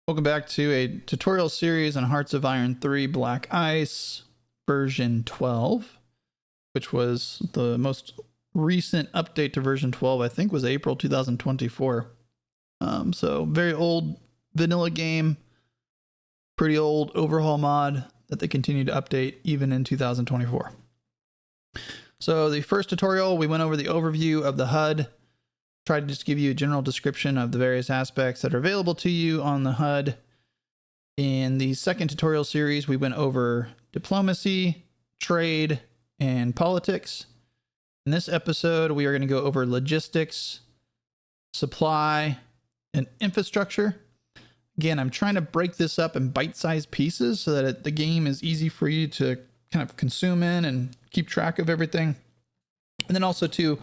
Welcome back to a tutorial series on Hearts of Iron 3 Black Ice version 12, which was the most recent update to version 12, I think was April 2024. So very old vanilla game, pretty old overhaul mod that they continue to update even in 2024. So the first tutorial, we went over the overview of the HUD, tried to just give you a general description of the various aspects that are available to you on the HUD. In the second tutorial series, we went over diplomacy, trade, and politics. In this episode, we are going to go over logistics, supply, and infrastructure. Again, I'm trying to break this up in bite-sized pieces so that the game is easy for you to kind of consume in and keep track of everything. And then also to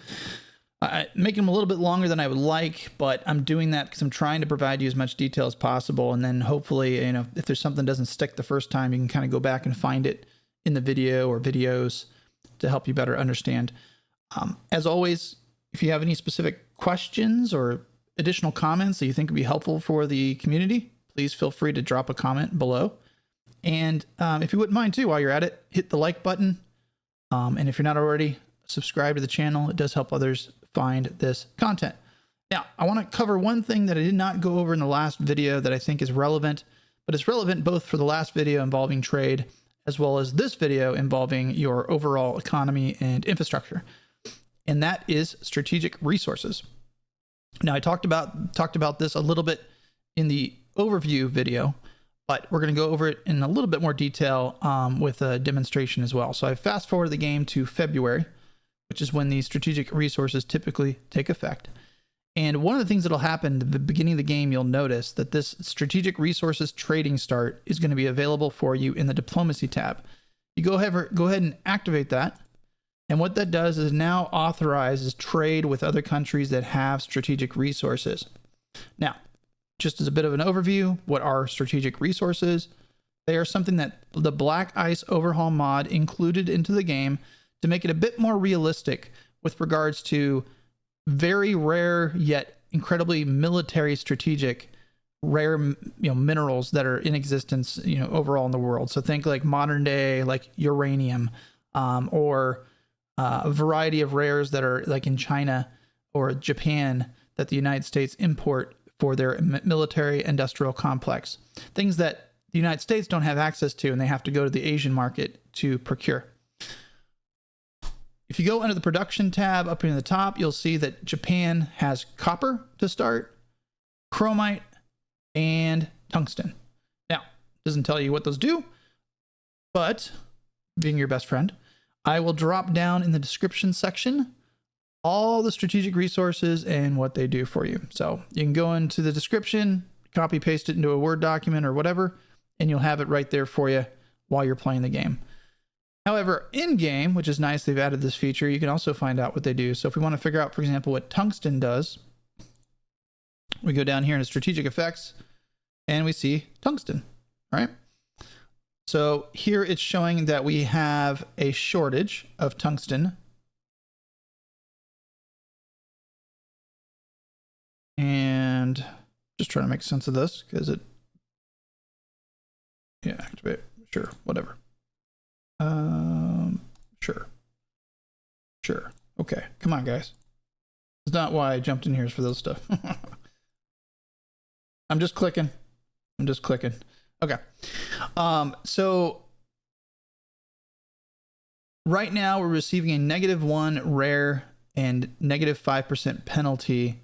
make them a little bit longer than I would like, but I'm doing that because I'm trying to provide you as much detail as possible. And then hopefully, you know, if there's something that doesn't stick the first time, you can kind of go back and find it in the video or videos to help you better understand. As always, if you have any specific questions or additional comments that you think would be helpful for the community, please feel free to drop a comment below. And if you wouldn't mind too, while you're at it, hit the like button. And if you're not already, subscribe to the channel. It does help others find this content. Now, I want to cover one thing that I did not go over in the last video that I think is relevant, but it's relevant both for the last video involving trade as well as this video involving your overall economy and infrastructure. And that is strategic resources. Now, I talked about this a little bit in the overview video, but we're going to go over it in a little bit more detail with a demonstration as well. So I fast forwarded the game to February, which is when these strategic resources typically take effect. And one of the things that'll happen at the beginning of the game, you'll notice that this strategic resources trading start is going to be available for you in the diplomacy tab. You go ahead and activate that. And what that does is now authorizes trade with other countries that have strategic resources. Now, just as a bit of an overview, what are strategic resources? They are something that the Black Ice Overhaul mod included into the game to make it a bit more realistic with regards to very rare yet incredibly military strategic rare minerals that are in existence overall in the world. So think like modern day like uranium or a variety of rares that are like in China or Japan that the United States import for their military industrial complex. Things that the United States don't have access to and they have to go to the Asian market to procure. If you go under the production tab up in the top, you'll see that Japan has copper to start, chromite, and tungsten. Now, it doesn't tell you what those do, but being your best friend, I will drop down in the description section all the strategic resources and what they do for you. So you can go into the description, copy paste it into a Word document or whatever, and you'll have it right there for you while you're playing the game. However, in-game, which is nice, they've added this feature, you can also find out what they do. So if we want to figure out, for example, what tungsten does, we go down here into strategic effects, and we see tungsten, right? So here it's showing that we have a shortage of tungsten. And just trying to make sense of this, because activate, sure, whatever. Sure. Okay. Come on, guys. It's not why I jumped in here is for those stuff. I'm just clicking. Okay. So right now we're receiving a -1 rare and -5% penalty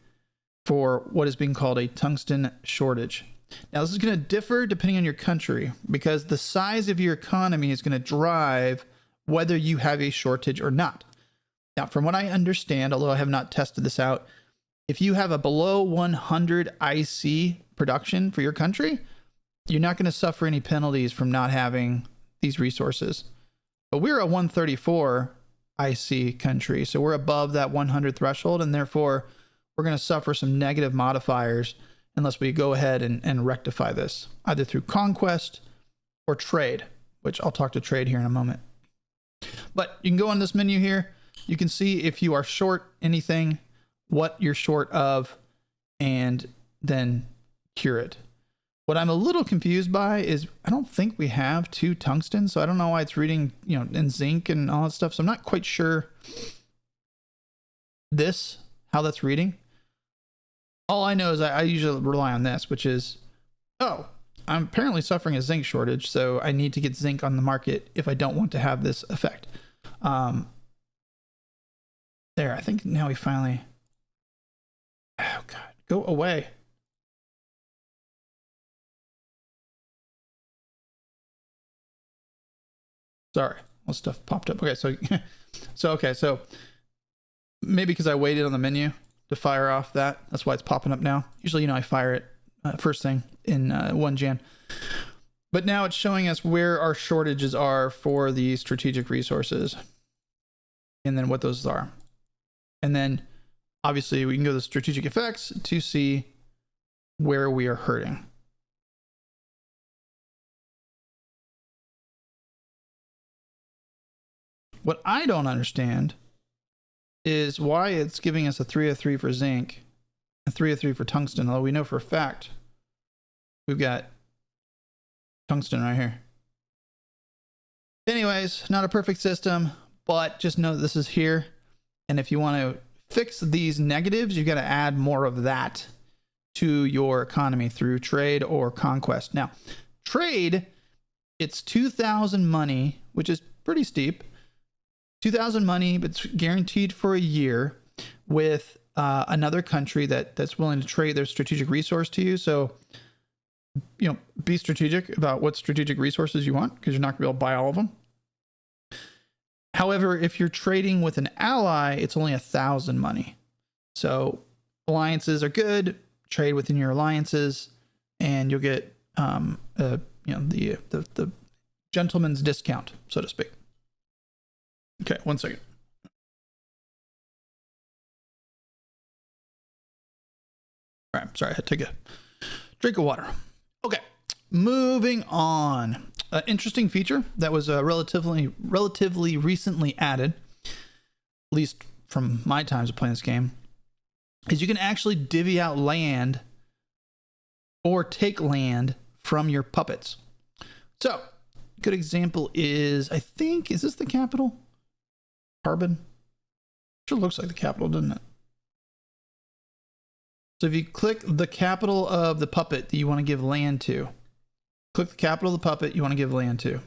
for what is being called a tungsten shortage. Now, this is going to differ depending on your country because the size of your economy is going to drive whether you have a shortage or not. Now, from what I understand, although I have not tested this out, if you have a below 100 IC production for your country, you're not going to suffer any penalties from not having these resources. But we're a 134 IC country, so we're above that 100 threshold, and therefore we're going to suffer some negative modifiers unless we go ahead and rectify this, either through conquest or trade, which I'll talk to trade here in a moment. But you can go on this menu here. You can see if you are short anything, what you're short of, and then cure it. What I'm a little confused by is I don't think we have 2 tungsten, so I don't know why it's reading, you know, in zinc and all that stuff. So I'm not quite sure how that's reading. All I know is I usually rely on this, which is, oh, I'm apparently suffering a zinc shortage, so I need to get zinc on the market if I don't want to have this effect. There, I think now we finally, oh God, go away. Sorry, all stuff popped up. Okay, so maybe because I waited on the menu to fire off that's why it's popping up now. Usually, you know, I fire it first thing in 1 Jan. But now it's showing us where our shortages are for the strategic resources and then what those are. And then obviously we can go to strategic effects to see where we are hurting. What I don't understand is why it's giving us a 303 for zinc, a 303 for tungsten, although we know for a fact we've got tungsten right here. Anyways, not a perfect system, but just know that this is here. And if you want to fix these negatives, you've got to add more of that to your economy through trade or conquest. Now, trade, it's 2,000 money, which is pretty steep. 2,000 money, but it's guaranteed for a year with another country that's willing to trade their strategic resource to you. So, you know, be strategic about what strategic resources you want, because you're not going to be able to buy all of them. However, if you're trading with an ally, it's only 1,000 money. So alliances are good. Trade within your alliances, and you'll get you know, the gentleman's discount, so to speak. Okay, 1 second. All right, sorry, I had to take a drink of water. Okay, moving on. Interesting feature that was relatively recently added, at least from my times of playing this game, is you can actually divvy out land or take land from your puppets. So, a good example is, I think, is this the capital? Carbon? Sure looks like the capital, doesn't it? So if you click the capital of the puppet that you want to give land to, click the capital of the puppet you want to give land to.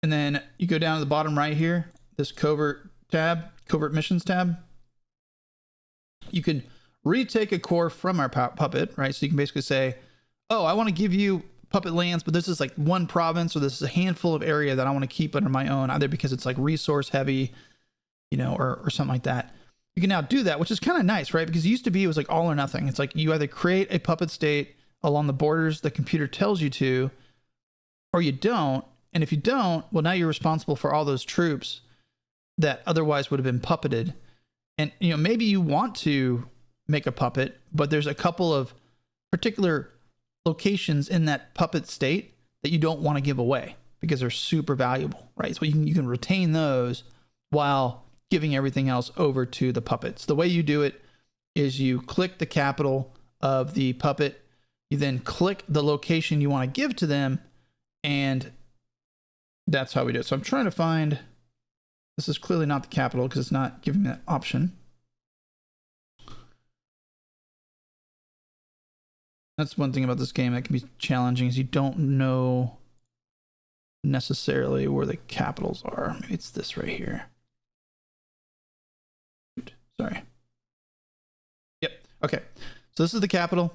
And then you go down to the bottom right here, this covert missions tab. You can retake a core from our puppet, right? So you can basically say, oh, I want to give you puppet lands, but this is like 1 province, or this is a handful of area that I want to keep under my own, either because it's like resource heavy, you know, or something like that. You can now do that, which is kind of nice, right? Because it used to be, it was like all or nothing. It's like you either create a puppet state along the borders the computer tells you to, or you don't. And if you don't, well, now you're responsible for all those troops that otherwise would have been puppeted. And, you know, maybe you want to make a puppet, but there's a couple of particular locations in that puppet state that you don't want to give away because they're super valuable, right? So you can retain those while giving everything else over to the puppets. The way you do it is you click the capital of the puppet, you then click the location you want to give to them, and that's how we do it. So I'm trying to find, this is clearly not the capital because it's not giving me that option. That's one thing about this game that can be challenging, is you don't know necessarily where the capitals are. Maybe it's this right here. Sorry. Yep. Okay. So this is the capital.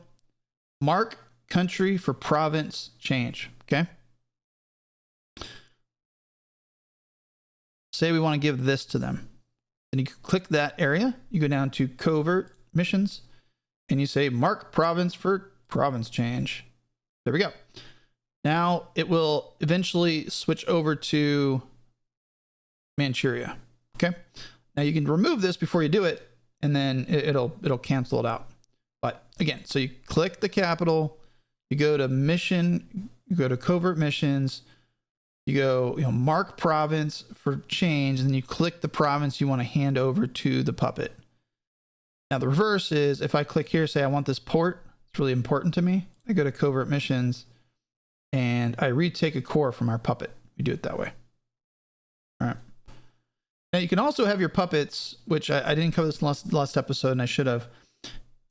Mark country for province change. Okay. Say we want to give this to them. Then you click that area. You go down to covert missions and you say mark province for province change. There we go. Now it will eventually switch over to Manchuria. Okay. Now you can remove this before you do it, and then it'll cancel it out. But again, so you click the capital, you go to mission, you go to covert missions, you go, mark province for change, and then you click the province you want to hand over to the puppet. Now the reverse is, if I click here, say I want this port, It's really important to me. I go to covert missions and I retake a core from our puppet. We do it that way. All right. Now you can also have your puppets, which I didn't cover this last episode and I should have.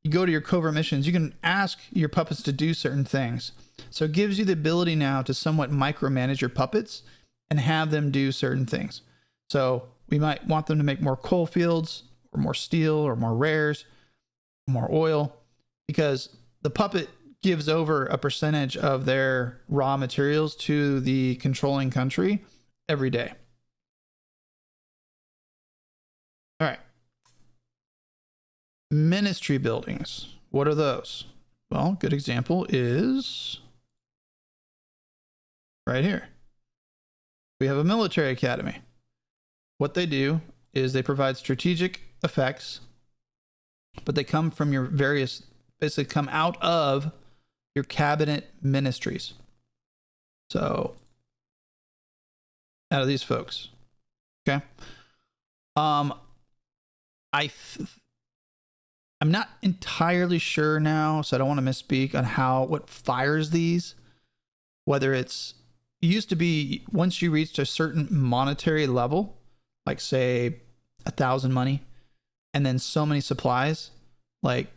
You go to your covert missions, you can ask your puppets to do certain things. So it gives you the ability now to somewhat micromanage your puppets and have them do certain things. So we might want them to make more coal fields or more steel or more rares, more oil, because the puppet gives over a percentage of their raw materials to the controlling country every day. All right. Ministry buildings. What are those? Well, good example is right here. We have a military academy. What they do is they provide strategic effects, but they come from your various, basically come out of your cabinet ministries. So out of these folks. Okay. I'm not entirely sure now, so I don't want to misspeak on what fires these. Whether it used to be once you reached a certain monetary level, like say 1,000 money, and then so many supplies, like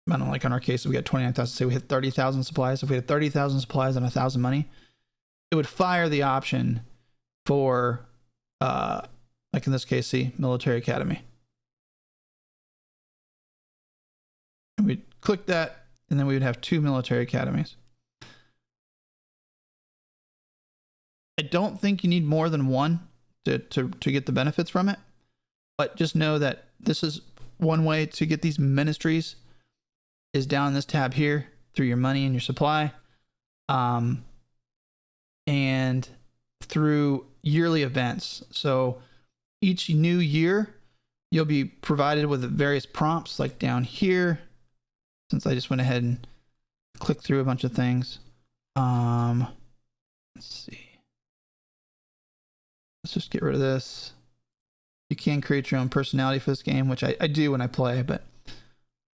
I don't know, like in our case, we got 29,000. Say we hit 30,000 supplies. If we had 30,000 supplies and 1,000 money, it would fire the option for, like in this case, see military academy. And we'd click that, and then we would have 2 military academies. I don't think you need more than one to get the benefits from it, but just know that this is one way to get these ministries is down in this tab here through your money and your supply, and through yearly events. So each new year, you'll be provided with various prompts, like down here. Since I just went ahead and clicked through a bunch of things. Let's see. Let's just get rid of this. You can create your own personality for this game, which I do when I play, but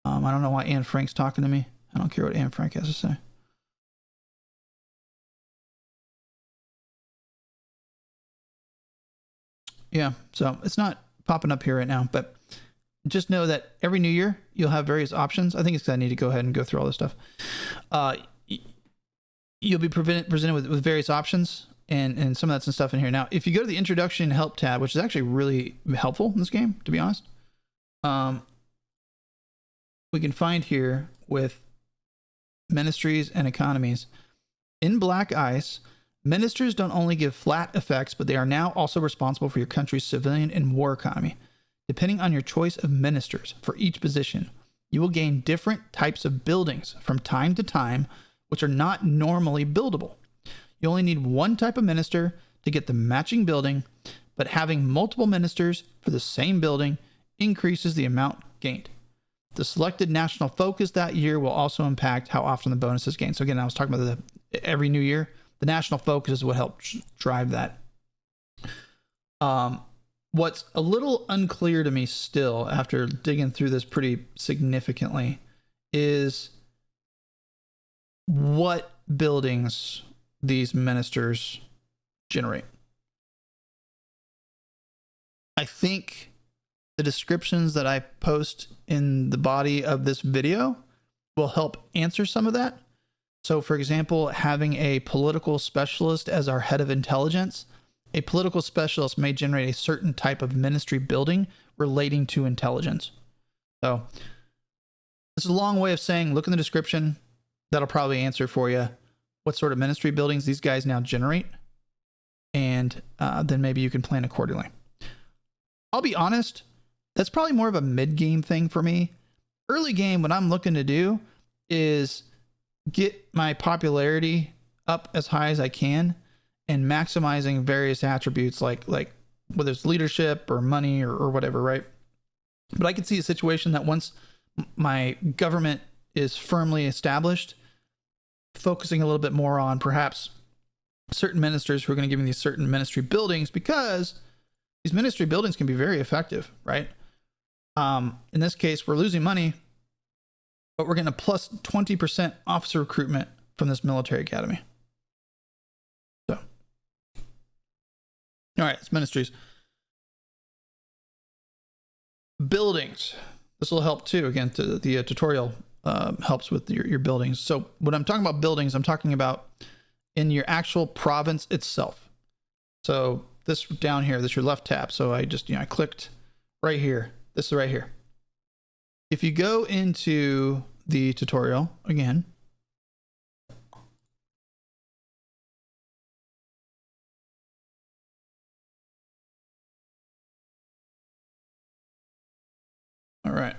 I don't know why Anne Frank's talking to me. I don't care what Anne Frank has to say. Yeah, so it's not popping up here right now, but just know that every new year you'll have various options. I think it's because I need to go ahead and go through all this stuff. You'll be presented with various options, and some of that's some stuff in here. Now, if you go to the introduction help tab, which is actually really helpful in this game, to be honest, we can find here with ministries and economies. In Black Ice, ministers don't only give flat effects, but they are now also responsible for your country's civilian and war economy. Depending on your choice of ministers for each position, you will gain different types of buildings from time to time, which are not normally buildable. You only need one type of minister to get the matching building, but having multiple ministers for the same building increases the amount gained. The selected national focus that year will also impact how often the bonus is gained. So again, I was talking about every new year. The national focus is what helps drive that. What's a little unclear to me still, after digging through this pretty significantly, is what buildings these ministers generate. I think the descriptions that I post in the body of this video will help answer some of that. So, for example, having a political specialist as our head of intelligence, a political specialist may generate a certain type of ministry building relating to intelligence. So this is a long way of saying, look in the description. That'll probably answer for you what sort of ministry buildings these guys now generate. And then maybe you can plan accordingly. I'll be honest, that's probably more of a mid-game thing for me. Early game, what I'm looking to do is get my popularity up as high as I can, and maximizing various attributes like whether it's leadership or money or whatever, right? But I could see a situation that once my government is firmly established, focusing a little bit more on perhaps certain ministers who are going to give me these certain ministry buildings, because these ministry buildings can be very effective, right? In this case, we're losing money, but we're getting a plus 20% officer recruitment from this military academy. So, all right, it's ministries. Buildings. This will help too. Again, the tutorial helps with your buildings. So when I'm talking about buildings, I'm talking about in your actual province itself. So this down here, this is your left tab. So I just, I clicked right here. This is right here. If you go into the tutorial again, all right.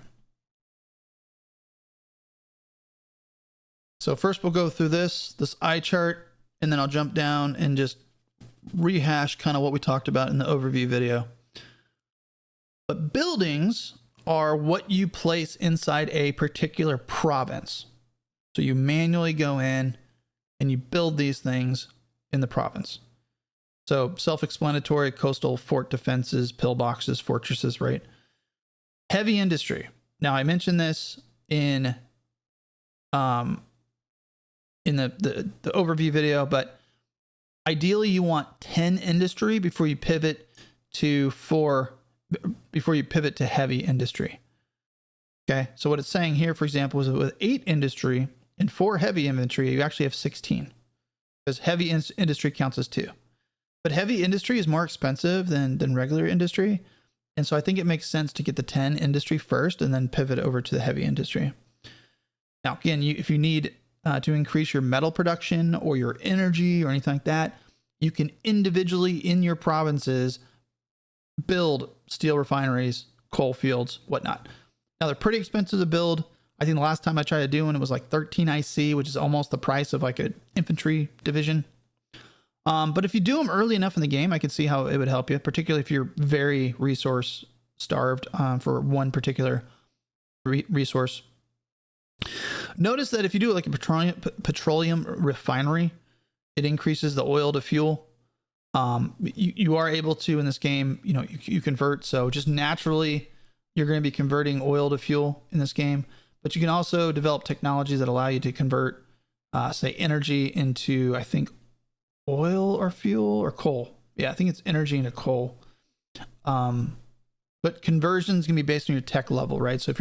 So first we'll go through this eye chart, and then I'll jump down and just rehash kind of what we talked about in the overview video. But buildings are what you place inside a particular province. So you manually go in and you build these things in the province. So self-explanatory: coastal fort defenses, pillboxes, fortresses, right? Heavy industry. Now I mentioned this in the overview video, but ideally you want 10 industry before you pivot to heavy industry. Okay, so what it's saying here, for example, is with 8 industry and 4 heavy inventory, you actually have 16, because heavy industry counts as 2. But heavy industry is more expensive than regular industry, and so I think it makes sense to get the 10 industry first and then pivot over to the heavy industry. Now, again, if you need to increase your metal production or your energy or anything like that, you can individually in your provinces build steel refineries, coal fields, whatnot. Now they're pretty expensive to build. I think the last time I tried to do one, it was like 13 IC, which is almost the price of like an infantry division. But if you do them early enough in the game, I could see how it would help you, particularly if you're very resource starved for one particular resource. Notice that if you do like a petroleum refinery, it increases the oil to fuel. You are able to, in this game, you convert. So just naturally, you're going to be converting oil to fuel in this game. But you can also develop technologies that allow you to convert, say, energy into, I think, oil or fuel or coal. Yeah, I think it's energy into coal. But conversions can be based on your tech level, right? So if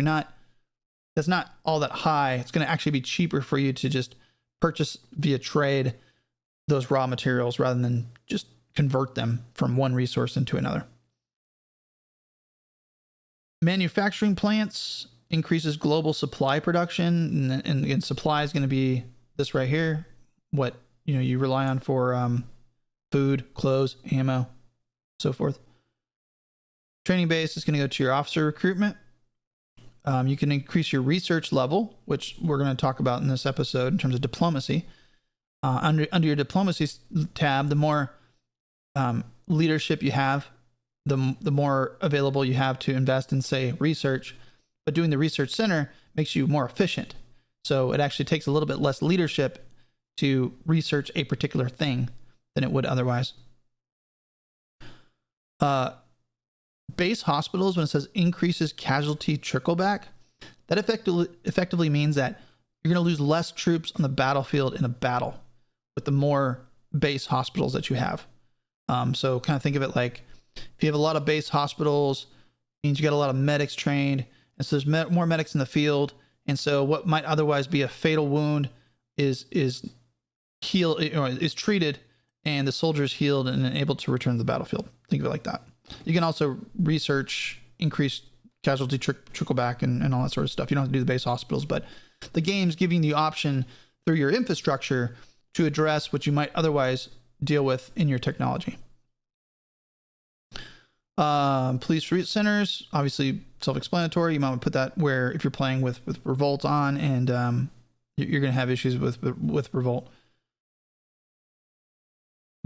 that's not all that high, it's going to actually be cheaper for you to just purchase via trade those raw materials rather than just convert them from one resource into another. Manufacturing plants increases global supply production, and again, supply is going to be this right here, what you rely on for food, clothes, ammo, so forth. Training base is going to go to your officer recruitment. You can increase your research level, which we're going to talk about in this episode in terms of diplomacy. Under your diplomacy tab, the more leadership you have, the more available you have to invest in, say, research. But doing the research center makes you more efficient. So it actually takes a little bit less leadership to research a particular thing than it would otherwise. Base hospitals, when it says increases casualty trickleback, that effectively means that you're going to lose less troops on the battlefield in a battle with the more base hospitals that you have. So kind of think of it like, if you have a lot of base hospitals, it means you got a lot of medics trained, and so there's more medics in the field, and so what might otherwise be a fatal wound is treated, and the soldier is healed and able to return to the battlefield. Think of it like that. You can also research increased casualty trickleback and all that sort of stuff. You don't have to do the base hospitals, but the game's giving the option through your infrastructure to address what you might otherwise deal with in your technology. Police centers, obviously self-explanatory. You might want to put that where if you're playing with Revolt on, and you're going to have issues with Revolt.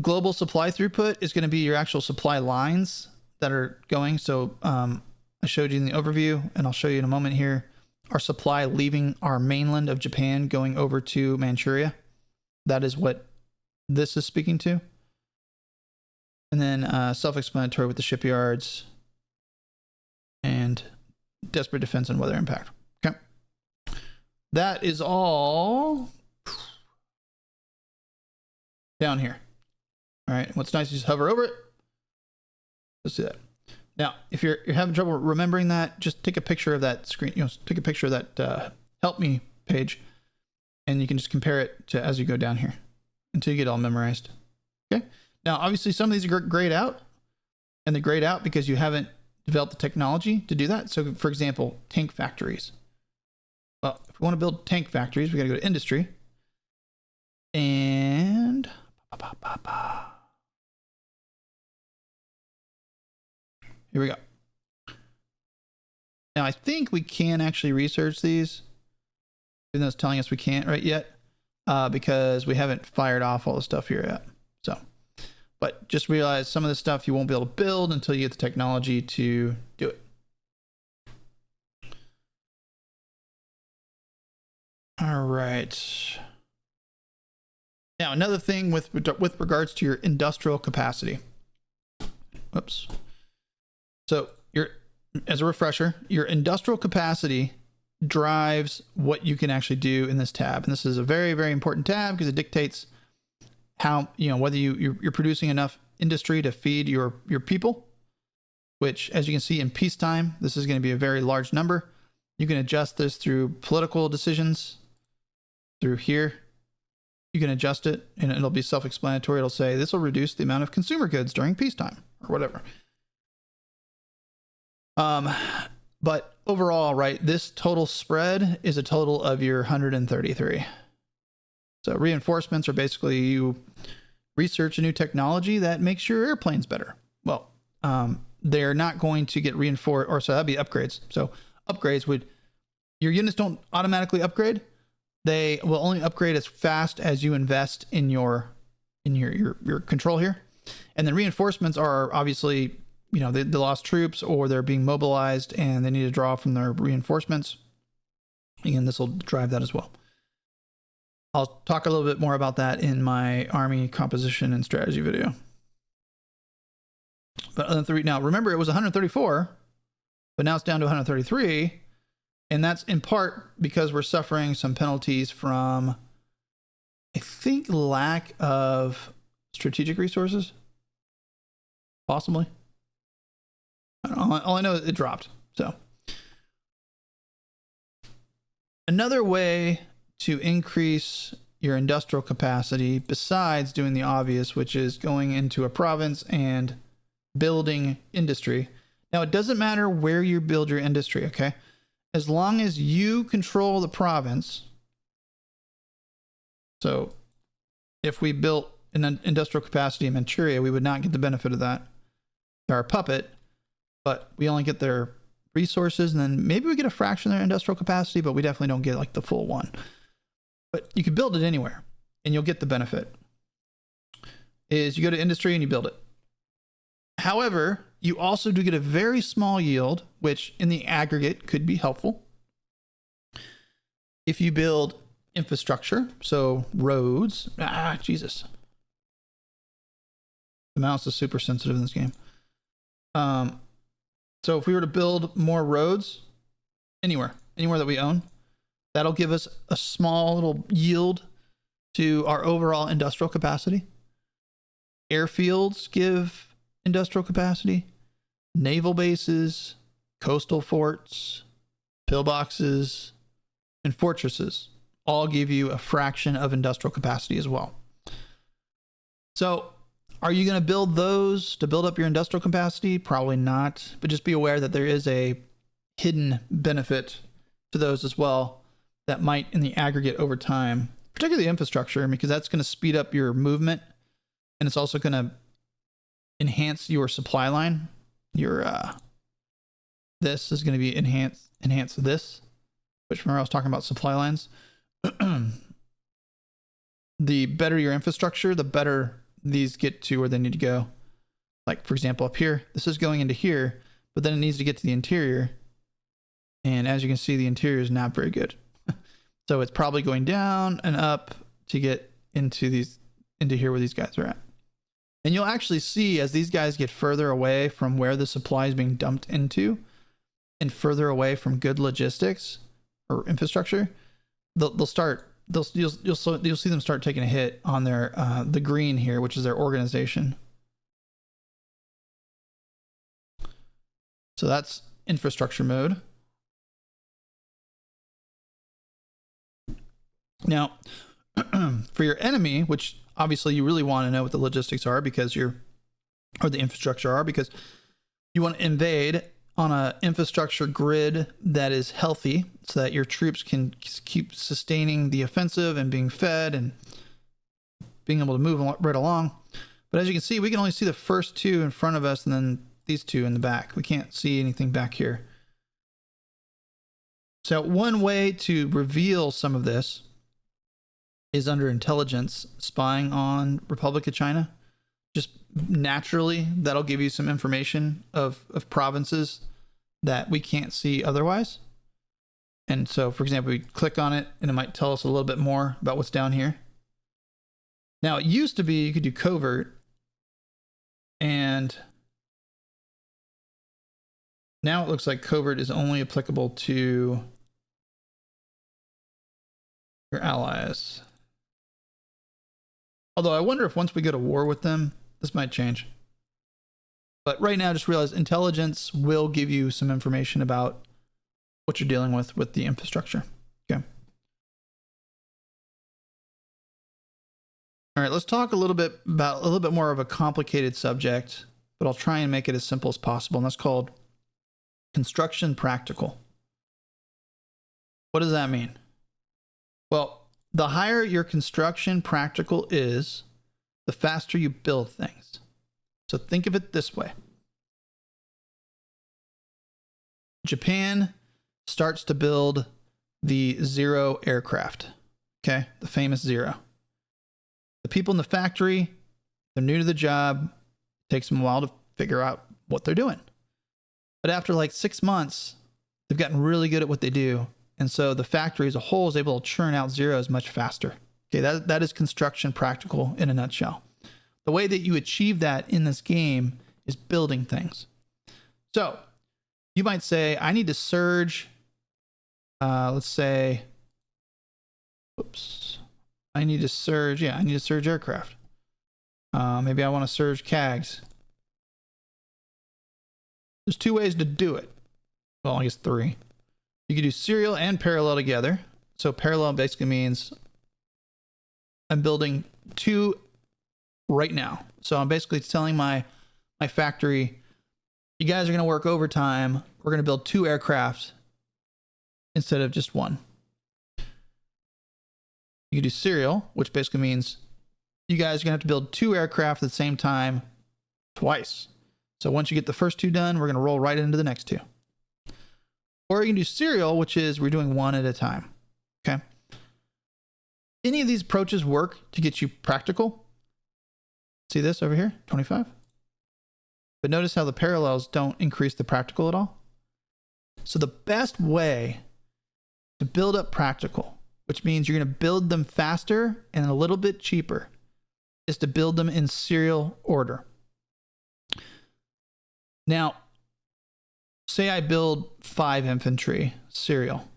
Global supply throughput is going to be your actual supply lines that are going. So I showed you in the overview, and I'll show you in a moment here, our supply leaving our mainland of Japan going over to Manchuria. That is what this is speaking to. And then self-explanatory with the shipyards and desperate defense and weather impact. Okay. that is all down here. All right. What's nice is just hover over it. Let's do that. Now, if you're having trouble remembering that, just take a picture of that screen. Take a picture of that help me page, and you can just compare it to as you go down here until you get all memorized. Okay. Now, obviously, some of these are grayed out, and they're grayed out because you haven't developed the technology to do that. So, for example, tank factories. Well, if we want to build tank factories, we got to go to industry, and here we go. Now, I think we can actually research these, even though it's telling us we can't right yet, because we haven't fired off all the stuff here yet. So, but just realize some of the stuff you won't be able to build until you get the technology to do it. All right. Now, another thing with regards to your industrial capacity. Whoops. So as a refresher, your industrial capacity drives what you can actually do in this tab. And this is a very, very important tab because it dictates how, whether you're producing enough industry to feed your people, which, as you can see in peacetime, this is going to be a very large number. You can adjust this through political decisions through here. You can adjust it and it'll be self-explanatory. It'll say this will reduce the amount of consumer goods during peacetime or whatever. But overall, right, this total spread is a total of your 133. So reinforcements are basically you research a new technology that makes your airplanes better. Well, they're not going to get reinforced, or so that'd be upgrades. So upgrades your units don't automatically upgrade. They will only upgrade as fast as you invest in your control here. And then reinforcements are obviously, they lost troops or they're being mobilized and they need to draw from their reinforcements. Again, this will drive that as well. I'll talk a little bit more about that in my army composition and strategy video. But now remember, it was 134, but now it's down to 133. And that's in part because we're suffering some penalties from, I think, lack of strategic resources. Possibly. I don't know. All I know is it dropped. So another way to increase your industrial capacity, besides doing the obvious, which is going into a province and building industry. Now, it doesn't matter where you build your industry, okay? As long as you control the province. So if we built an industrial capacity in Manchuria, we would not get the benefit of that. They're a puppet, but we only get their resources, and then maybe we get a fraction of their industrial capacity, but we definitely don't get like the full one. But you can build it anywhere and you'll get the benefit. Is you go to industry and you build it. However, you also do get a very small yield, which in the aggregate could be helpful. If you build infrastructure, so roads, Jesus. The mouse is super sensitive in this game. So if we were to build more roads anywhere that we own, that'll give us a small little yield to our overall industrial capacity. Airfields give industrial capacity. Naval bases, coastal forts, pillboxes, and fortresses all give you a fraction of industrial capacity as well. So are you going to build those to build up your industrial capacity? Probably not, but just be aware that there is a hidden benefit to those as well that might in the aggregate over time, particularly infrastructure, because that's going to speed up your movement and it's also going to enhance your supply line. Your this is going to be enhance this, which remember I was talking about supply lines. The better your infrastructure, the better these get to where they need to go. Like for example, up here, this is going into here, but then it needs to get to the interior. And as you can see, the interior is not very good. So it's probably going down and up to get into here where these guys are at. And you'll actually see as these guys get further away from where the supply is being dumped into and further away from good logistics or infrastructure, they'll start. You'll see them start taking a hit on their the green here, which is their organization. So that's infrastructure mode. Now, for your enemy, which obviously you really want to know what the logistics are because or the infrastructure are, because you want to invade on an infrastructure grid that is healthy so that your troops can keep sustaining the offensive and being fed and being able to move right along. But as you can see, we can only see the first two in front of us and then these two in the back. We can't see anything back here. So one way to reveal some of this is under intelligence, spying on Republic of China. Just naturally, that'll give you some information of provinces that we can't see otherwise. And so, for example, we click on it and it might tell us a little bit more about what's down here. Now, it used to be you could do covert, and now it looks like covert is only applicable to your allies. Although I wonder if once we go to war with them, this might change. But right now, just realize intelligence will give you some information about what you're dealing with the infrastructure. Okay. All right, let's talk a little bit more of a complicated subject, but I'll try and make it as simple as possible. And that's called construction practical. What does that mean? Well, the higher your construction practical is, the faster you build things. So think of it this way. Japan starts to build the Zero aircraft. Okay, the famous Zero. The people in the factory, they're new to the job. It takes them a while to figure out what they're doing. But after like 6 months, they've gotten really good at what they do. And so the factory as a whole is able to churn out Zeros much faster. Okay, that is construction practical in a nutshell. The way that you achieve that in this game is building things. So you might say, I need to surge, let's say, I need to surge aircraft. Maybe I want to surge CAGs. There's 2 ways to do it. Well, I guess 3. You can do serial and parallel together. So parallel basically means I'm building 2 right now. So I'm basically telling my factory, you guys are going to work overtime. We're going to build 2 aircraft instead of just 1. You can do serial, which basically means you guys are going to have to build 2 aircraft at the same time twice. So once you get the first 2 done, we're going to roll right into the next 2. Or you can do serial, which is we're doing 1 at a time. Okay. Any of these approaches work to get you practical. See this over here, 25. But notice how the parallels don't increase the practical at all. So the best way to build up practical, which means you're going to build them faster and a little bit cheaper, is to build them in serial order. Now, say I build 5 infantry serial.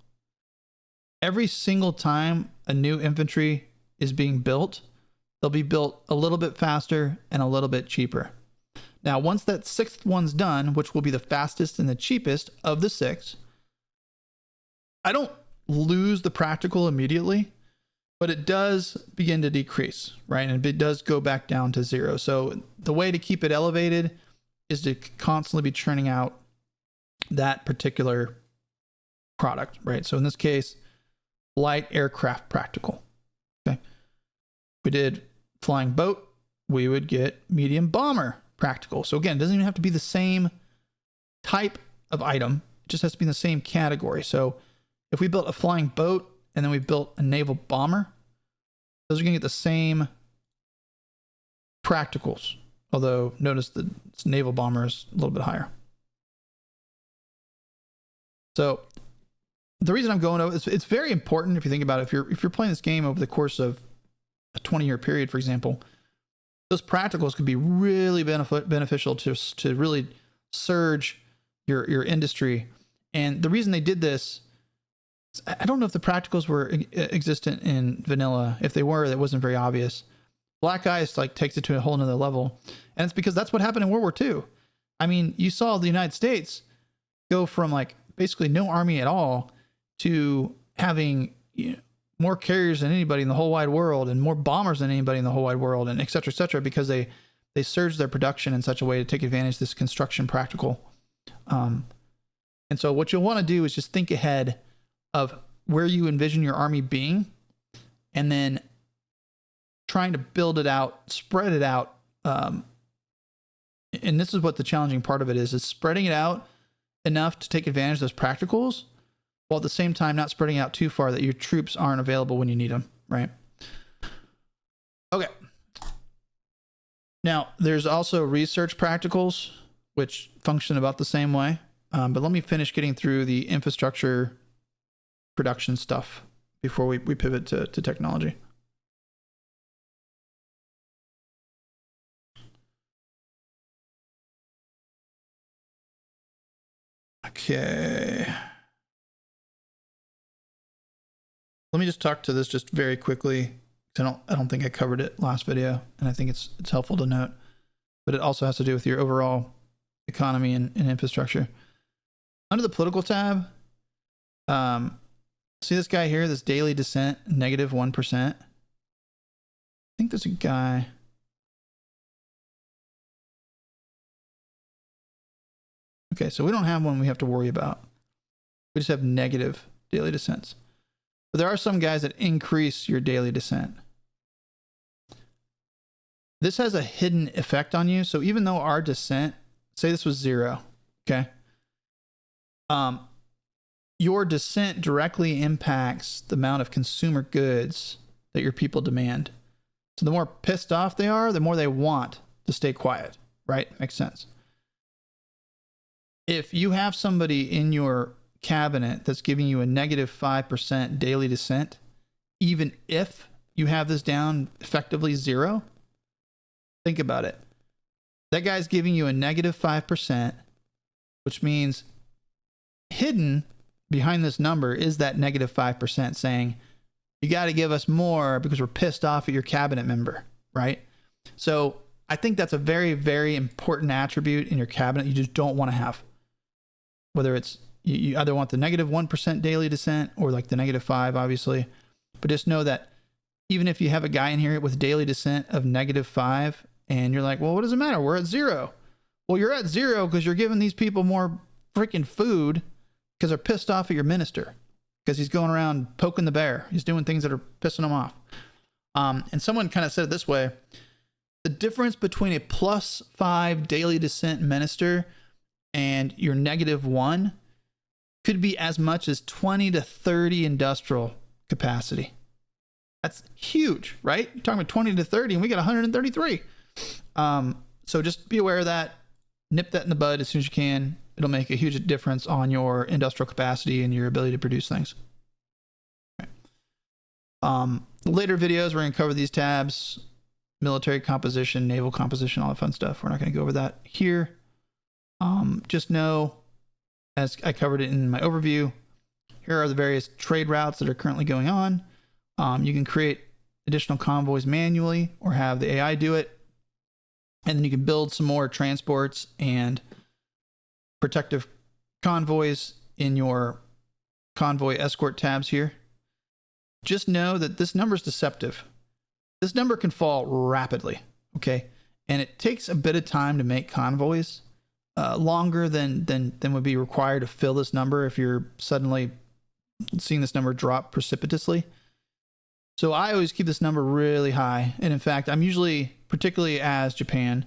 Every single time a new infantry is being built, they'll be built a little bit faster and a little bit cheaper. Now, once that 6th one's done, which will be the fastest and the cheapest of the 6, I don't lose the practical immediately, but it does begin to decrease, right? And it does go back down to 0. So the way to keep it elevated is to constantly be churning out that particular product, right? So in this case, light aircraft practical. Okay. If we did flying boat, we would get medium bomber practical. So again, it doesn't even have to be the same type of item. It just has to be in the same category. So if we built a flying boat and then we built a naval bomber, those are going to get the same practicals. Although notice the naval bomber is a little bit higher. So the reason I'm going over it's very important if you think about it. If you're playing this game over the course of a 20-year period, for example, those practicals could be really beneficial to really surge your industry. And the reason they did this, I don't know if the practicals were existent in vanilla. If they were, that wasn't very obvious. Black ice like takes it to a whole nother level. And it's because that's what happened in World War II. I mean, you saw the United States go from like basically no army at all to having, you know, more carriers than anybody in the whole wide world and more bombers than anybody in the whole wide world, and et cetera, because they surged their production in such a way to take advantage of this construction practical. And so what you'll want to do is just think ahead of where you envision your army being, and then trying to build it out, spread it out. And this is what the challenging part of it is spreading it out enough to take advantage of those practicals, while at the same time not spreading out too far that your troops aren't available when you need them, right? Okay. Now, there's also research practicals, which function about the same way. But let me finish getting through the infrastructure production stuff before we pivot to technology. Okay. Let me just talk to this just very quickly. I don't think I covered it last video, and I think it's helpful to note. But it also has to do with your overall economy and infrastructure. Under the political tab, see this guy here, this daily descent, -1%. I think there's a guy. Okay, so we don't have one we have to worry about. We just have negative daily descents. But there are some guys that increase your daily descent. This has a hidden effect on you. So even though our descent, say this was 0, okay? Your descent directly impacts the amount of consumer goods that your people demand. So the more pissed off they are, the more they want to stay quiet, right? Makes sense. If you have somebody in your cabinet that's giving you a -5% daily descent, even if you have this down effectively 0, think about it. That guy's giving you a -5%, which means hidden behind this number is that -5% saying, you got to give us more because we're pissed off at your cabinet member, right? So I think that's a very, very important attribute in your cabinet you just don't want to have. Whether it's, you either want the -1% daily descent or like the -5, obviously. But just know that even if you have a guy in here with daily descent of -5 and you're like, well, what does it matter? We're at 0. Well, you're at 0 because you're giving these people more freaking food because they're pissed off at your minister because he's going around poking the bear. He's doing things that are pissing them off. And someone kind of said it this way: the difference between a +5 daily descent minister and your -1 could be as much as 20 to 30 industrial capacity. That's huge, right? You're talking about 20 to 30 and we got 133. So just be aware of that. Nip that in the bud as soon as you can. It'll make a huge difference on your industrial capacity and your ability to produce things. Okay. Later videos, we're going to cover these tabs: military composition, naval composition, all that fun stuff. We're not going to go over that here. Just know, as I covered it in my overview, here are the various trade routes that are currently going on. You can create additional convoys manually or have the AI do it. And then you can build some more transports and protective convoys in your convoy escort tabs here. Just know that this number is deceptive. This number can fall rapidly, okay? And it takes a bit of time to make convoys, longer than would be required to fill this number if you're suddenly seeing this number drop precipitously. So I always keep this number really high. And in fact, I'm usually, particularly as Japan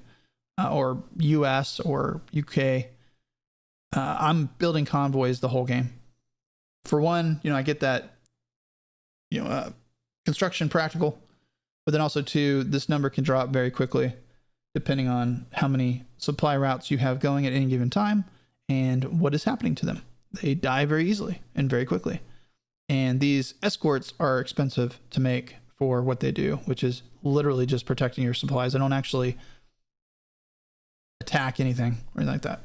or US or UK, I'm building convoys the whole game. For one, I get that, construction practical, but then also two, this number can drop very quickly depending on how many supply routes you have going at any given time and what is happening to them. They die very easily and very quickly. And these escorts are expensive to make for what they do, which is literally just protecting your supplies. They don't actually attack anything or anything like that.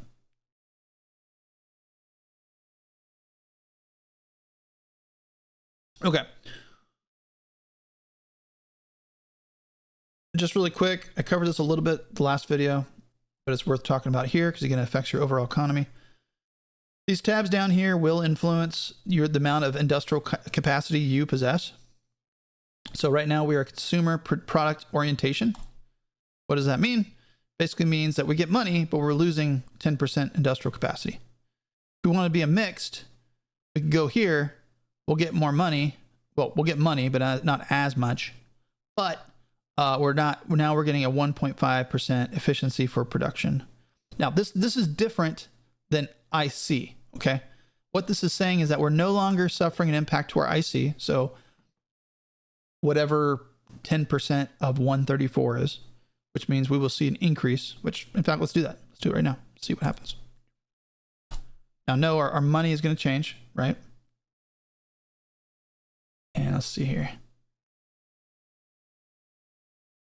Okay. Just really quick, I covered this a little bit the last video, but it's worth talking about here because again, it affects your overall economy. These tabs down here will influence the amount of industrial capacity you possess. So right now we are consumer product orientation. What does that mean? Basically means that we get money, but we're losing 10% industrial capacity. If we want to be a mixed, we can go here. We'll get more money. Well, we'll get money, but not as much. But now we're getting a 1.5% efficiency for production. Now this is different than IC. Okay, what this is saying is that we're no longer suffering an impact to our IC. So whatever 10% of 134 is, which means we will see an increase. Which, in fact, let's do that. Let's do it right now. See what happens. Now, no, our money is going to change, right? And let's see here.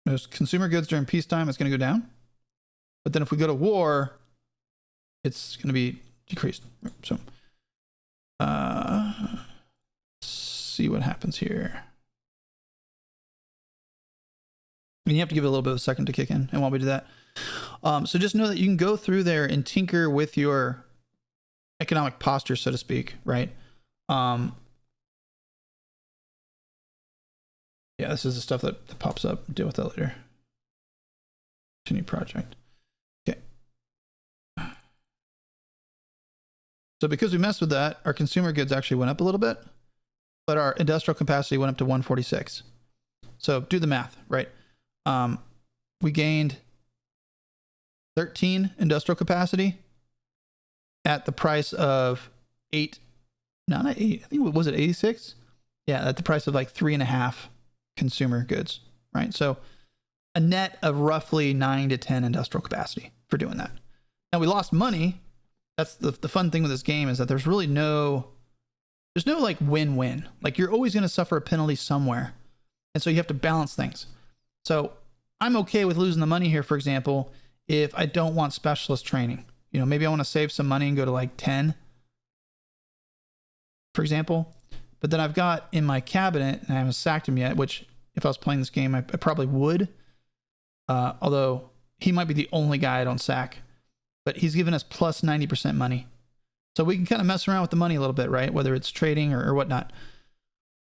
Those consumer goods during peacetime is going to go down. But then if we go to war, it's going to be decreased. So let's see what happens here. And you have to give it a little bit of a second to kick in. And while we do that, so just know that you can go through there and tinker with your economic posture, so to speak, right? Yeah, this is the stuff that pops up. Deal with that later. Continue project. Okay. So because we messed with that, our consumer goods actually went up a little bit, but our industrial capacity went up to 146. So do the math, right? We gained 13 industrial capacity at the price of 8. No, not 8. I think, was it 86? Yeah, at the price of like 3.5 consumer goods, right? So a net of roughly 9 to 10 industrial capacity for doing that. Now we lost money. That's the fun thing with this game, is that there's really there's no like win-win. Like you're always going to suffer a penalty somewhere. And so you have to balance things. So I'm okay with losing the money here, for example, if I don't want specialist training. You know, maybe I want to save some money and go to like 10, for example. But then I've got in my cabinet, and I haven't sacked him yet, which if I was playing this game, I probably would. Although he might be the only guy I don't sack. But he's given us plus 90% money. So we can kind of mess around with the money a little bit, right? Whether it's trading or whatnot.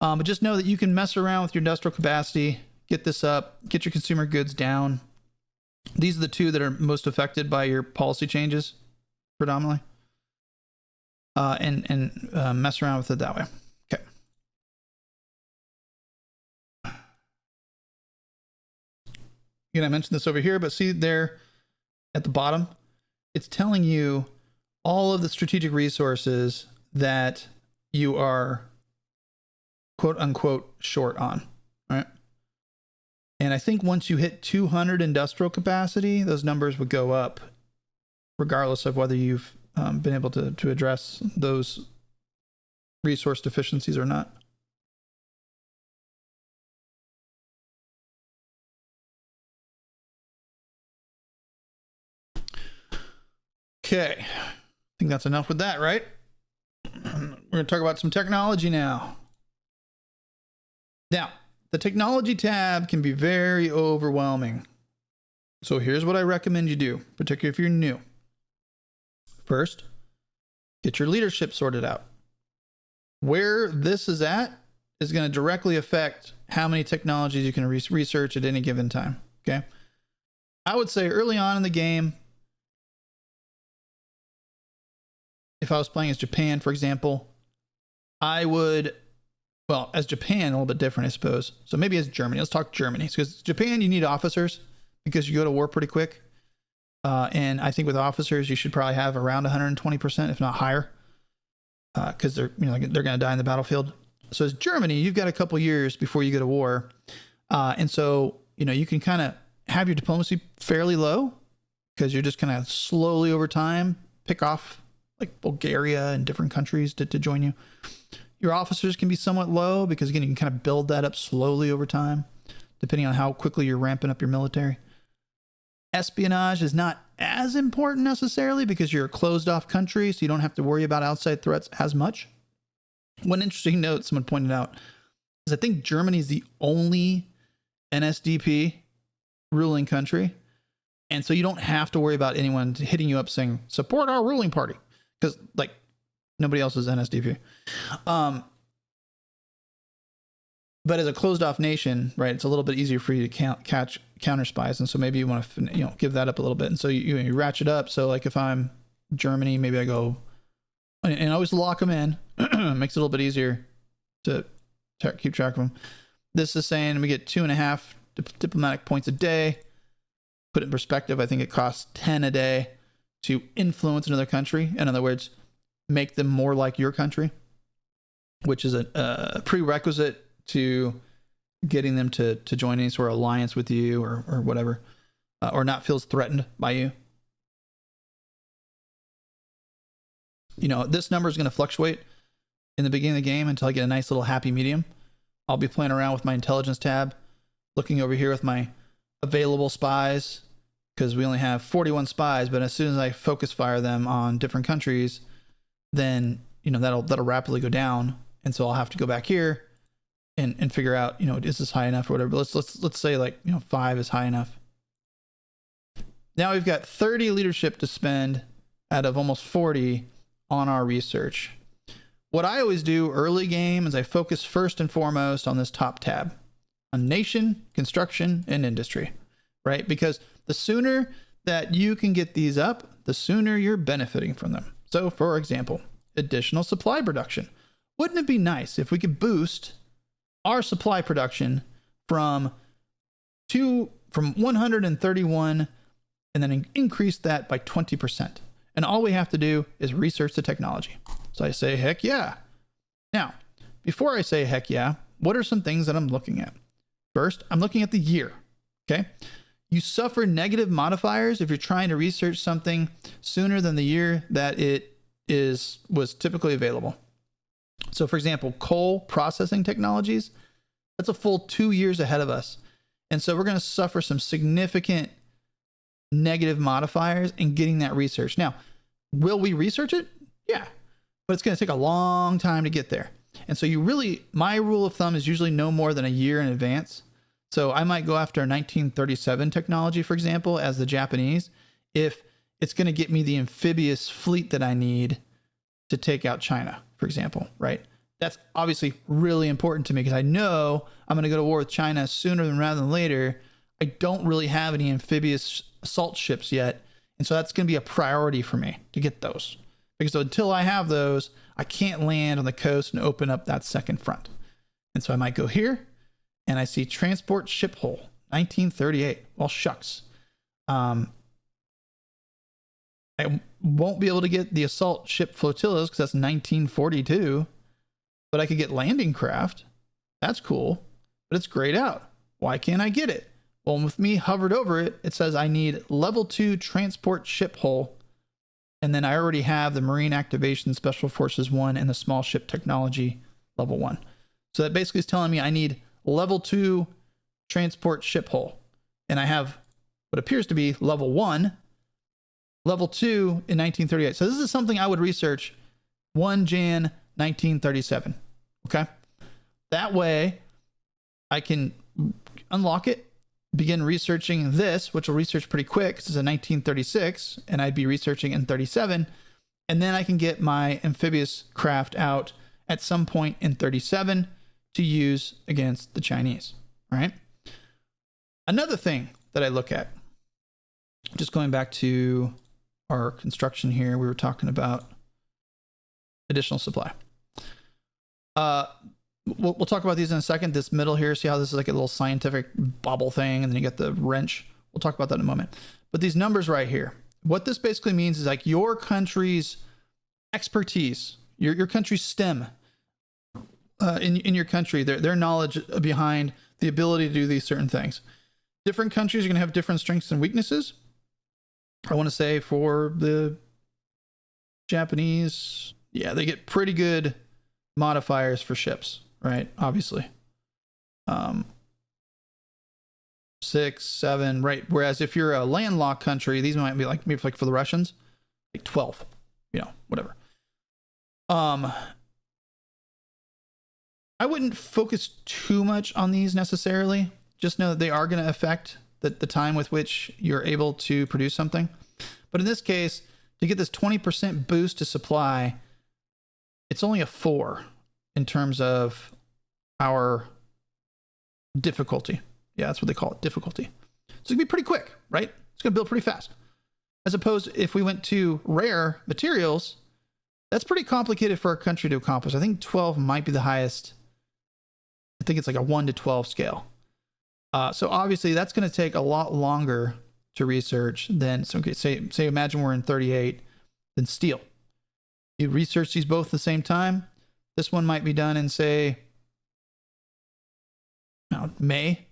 But just know that you can mess around with your industrial capacity, get this up, get your consumer goods down. These are the two that are most affected by your policy changes, predominantly. And mess around with it that way. Okay. Again, I mentioned this over here, but see there at the bottom, it's telling you all of the strategic resources that you are quote unquote short on, right? And I think once you hit 200 industrial capacity, those numbers would go up regardless of whether you've been able to address those resource deficiencies or not. Okay, I think that's enough with that, right? We're going to talk about some technology now. Now, the technology tab can be very overwhelming. So here's what I recommend you do, particularly if you're new. First, get your leadership sorted out. Where this is at is going to directly affect how many technologies you can research at any given time, okay? I would say early on in the game, if I was playing as Japan, for example, I would, well, as Japan, a little bit different, I suppose. So maybe as Germany, let's talk Germany. Because Japan, you need officers because you go to war pretty quick. And I think with officers, you should probably have around 120%, if not higher, because they're going to die in the battlefield. So as Germany, you've got a couple years before you go to war. And so, you can kind of have your diplomacy fairly low because you're just kind of slowly over time pick off like Bulgaria and different countries to join you. Your officers can be somewhat low because, again, you can kind of build that up slowly over time, depending on how quickly you're ramping up your military. Espionage is not as important necessarily because you're a closed off country, so you don't have to worry about outside threats as much. One interesting note someone pointed out I think Germany is the only NSDP ruling country. And so you don't have to worry about anyone hitting you up saying, support our ruling party. Because like nobody else is NSDP. But as a closed off nation, right, it's a little bit easier for you to catch counter spies. And so maybe you want to, give that up a little bit. And so you ratchet up. So like if I'm Germany, maybe I go and always lock them in. Makes it a little bit easier to keep track of them. This is saying we get 2.5 diplomatic points a day. Put it in perspective, I think it costs 10 a day to influence another country. In other words, make them more like your country, which is a prerequisite to getting them to join any sort of alliance with you or whatever, or not feels threatened by you. This number is going to fluctuate in the beginning of the game until I get a nice little happy medium. I'll be playing around with my intelligence tab, looking over here with my available spies, because we only have 41 spies, but as soon as I focus fire them on different countries, then that'll rapidly go down. And so I'll have to go back here and figure out, is this high enough or whatever. But let's say like 5 is high enough. Now we've got 30 leadership to spend out of almost 40 on our research. What I always do early game is I focus first and foremost on this top tab, on nation, construction, and industry, right? Because the sooner that you can get these up, the sooner you're benefiting from them. So for example, additional supply production. Wouldn't it be nice if we could boost our supply production from 131 and then increase that by 20%? And all we have to do is research the technology. So I say, heck yeah. Now, before I say heck yeah, what are some things that I'm looking at? First, I'm looking at the year, okay? You suffer negative modifiers if you're trying to research something sooner than the year that it was typically available. So for example, coal processing technologies, that's a full 2 years ahead of us. And so we're going to suffer some significant negative modifiers in getting that research. Now, will we research it? Yeah, but it's going to take a long time to get there. And so my rule of thumb is usually no more than a year in advance. So I might go after 1937 technology, for example, as the Japanese, if it's going to get me the amphibious fleet that I need to take out China, for example, right? That's obviously really important to me because I know I'm going to go to war with China sooner rather than later. I don't really have any amphibious assault ships yet. And so that's going to be a priority for me to get those. Because until I have those, I can't land on the coast and open up that second front. And so I might go here and I see transport ship hull, 1938. Well, shucks. I won't be able to get the assault ship flotillas because that's 1942. But I could get landing craft. That's cool. But it's grayed out. Why can't I get it? Well, with me hovered over it, it says I need level 2 transport ship hull. And then I already have the Marine Activation Special Forces 1 and the small ship technology level 1. So that basically is telling me I need level 2 transport ship hull. And I have what appears to be level 1, level 2 in 1938. So this is something I would research 1 Jan 1937. Okay. That way I can unlock it, begin researching this, which will research pretty quick because it's a 1936 and I'd be researching in 37. And then I can get my amphibious craft out at some point in 37 to use against the Chinese. All right. Another thing that I look at, just going back to our construction here, we were talking about additional supply. We'll talk about these in a second. This middle here, see how this is like a little scientific bobble thing, and then you get the wrench. We'll talk about that in a moment. But these numbers right here, what this basically means is like your country's expertise, your country's STEM in your country, their knowledge behind the ability to do these certain things. Different countries are going to have different strengths and weaknesses. I want to say for the Japanese, yeah, they get pretty good modifiers for ships, right? Obviously. 6, 7, right? Whereas if you're a landlocked country, these might be like, maybe like for the Russians, like 12, whatever. I wouldn't focus too much on these necessarily. Just know that they are going to affect the time with which you're able to produce something. But in this case, to get this 20% boost to supply, it's only a 4 in terms of our difficulty. Yeah, that's what they call it, difficulty. So it's going to be pretty quick, right? It's going to build pretty fast. As opposed if we went to rare materials, that's pretty complicated for our country to accomplish. I think 12 might be the highest. I think it's like a 1 to 12 scale. So obviously that's going to take a lot longer to research than, so okay, say imagine we're in 38, than steel. You research these both at the same time. This one might be done in, say, May.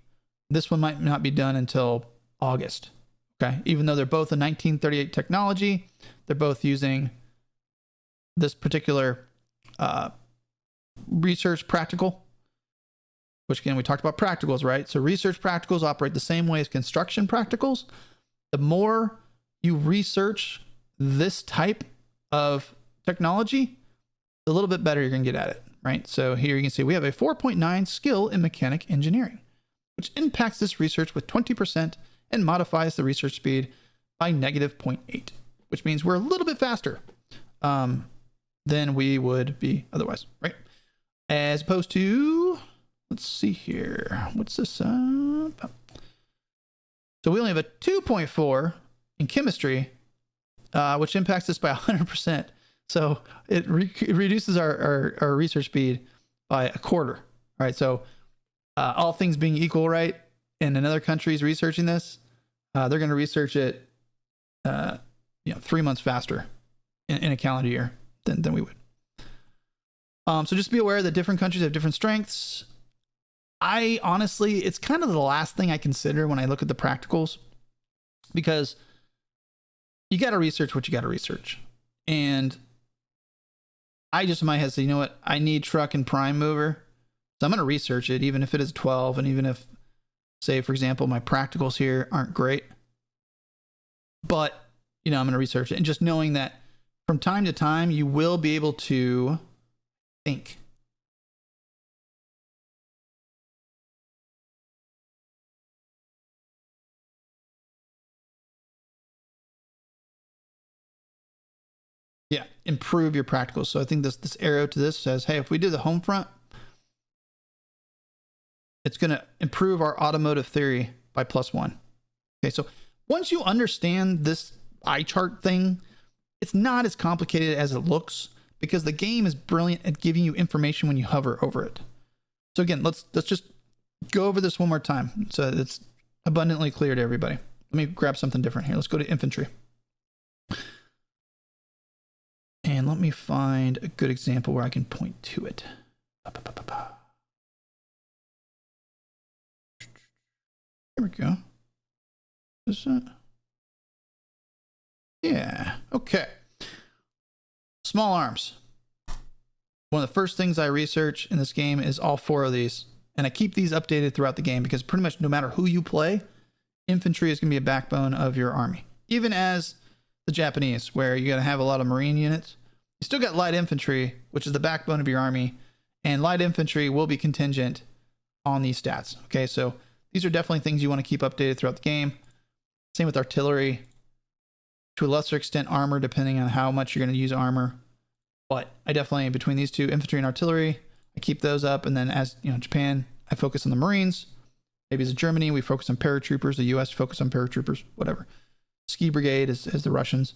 This one might not be done until August. Okay, even though they're both a 1938 technology, they're both using this particular research practical, which again, we talked about practicals, right? So research practicals operate the same way as construction practicals. The more you research this type of technology, a little bit better you're going to get at it, right? So here you can see we have a 4.9 skill in mechanic engineering, which impacts this research with 20% and modifies the research speed by -0.8, which means we're a little bit faster than we would be otherwise, right? As opposed to, let's see here, what's this? So we only have a 2.4 in chemistry, which impacts this by 100%. So it reduces our research speed by a quarter. All right. So all things being equal, right? And another country's researching this, they're going to research it, 3 months faster in a calendar year than we would. So just be aware that different countries have different strengths. I honestly, it's kind of the last thing I consider when I look at the practicals, because you got to research what you got to research. And I just in my head say, you know what? I need truck and prime mover. So I'm going to research it, even if it is 12. And even if, say, for example, my practicals here aren't great, but, I'm going to research it. And just knowing that from time to time, you will be able to think. Yeah, improve your practicals. So I think this arrow to this says, hey, if we do the home front, it's going to improve our automotive theory by +1. Okay, so once you understand this eye chart thing, it's not as complicated as it looks, because the game is brilliant at giving you information when you hover over it. So again, let's just go over this one more time so it's abundantly clear to everybody. Let me grab something different here. Let's go to infantry. And let me find a good example where I can point to it. Here we go. Is that? Yeah. Okay. Small arms. One of the first things I research in this game is all 4 of these. And I keep these updated throughout the game, because pretty much no matter who you play, infantry is going to be a backbone of your army. Even as the Japanese, where you're going to have a lot of marine units, you still got light infantry, which is the backbone of your army. And light infantry will be contingent on these stats. Okay, so these are definitely things you want to keep updated throughout the game. Same with artillery. To a lesser extent, armor, depending on how much you're going to use armor. But I definitely, between these two, infantry and artillery, I keep those up. And then as Japan, I focus on the Marines. Maybe as Germany, we focus on paratroopers. The US focus on paratroopers, whatever. Ski brigade as the Russians.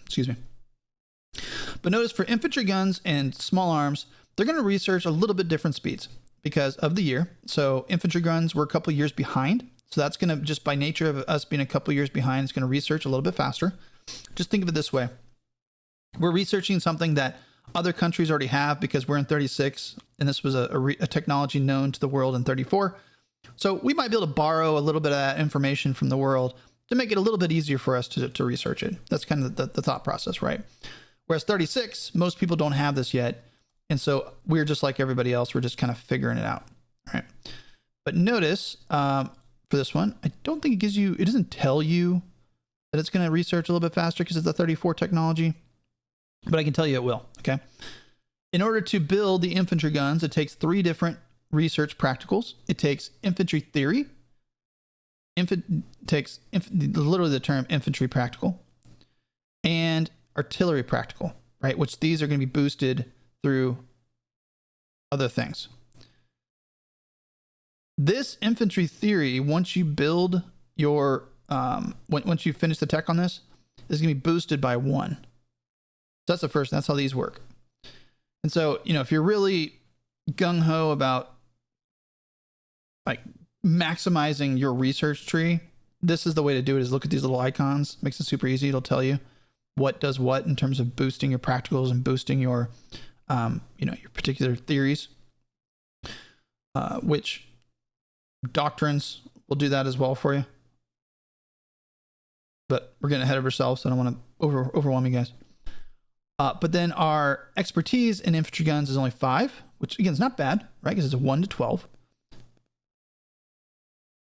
Excuse me. But notice for infantry guns and small arms, they're going to research a little bit different speeds because of the year. So infantry guns were a couple years behind. So that's going to, just by nature of us being a couple years behind, it's going to research a little bit faster. Just think of it this way. We're researching something that other countries already have because we're in 36, and this was a technology known to the world in 34. So we might be able to borrow a little bit of that information from the world to make it a little bit easier for us to research it. That's kind of the thought process, right? Whereas 36, most people don't have this yet. And so we're just like everybody else. We're just kind of figuring it out, right? But notice for this one, I don't think it gives you, it doesn't tell you that it's going to research a little bit faster because it's a 34 technology, but I can tell you it will. Okay. In order to build the infantry guns, it takes 3 different research practicals. It takes infantry theory. Literally the term infantry practical, and artillery practical, right? Which these are going to be boosted through other things. This infantry theory, once you build your, once you finish the tech on this, is going to be boosted by 1. So that's the first, that's how these work. And so, you know, if you're really gung-ho about like maximizing your research tree, this is the way to do it, is look at these little icons. Makes it super easy. It'll tell you what does what in terms of boosting your practicals and boosting your, you know, your particular theories, which doctrines will do that as well for you. But we're getting ahead of ourselves, so I don't want to overwhelm you guys. But then our expertise in infantry guns is only 5, which again is not bad, right? Because it's a 1 to 12.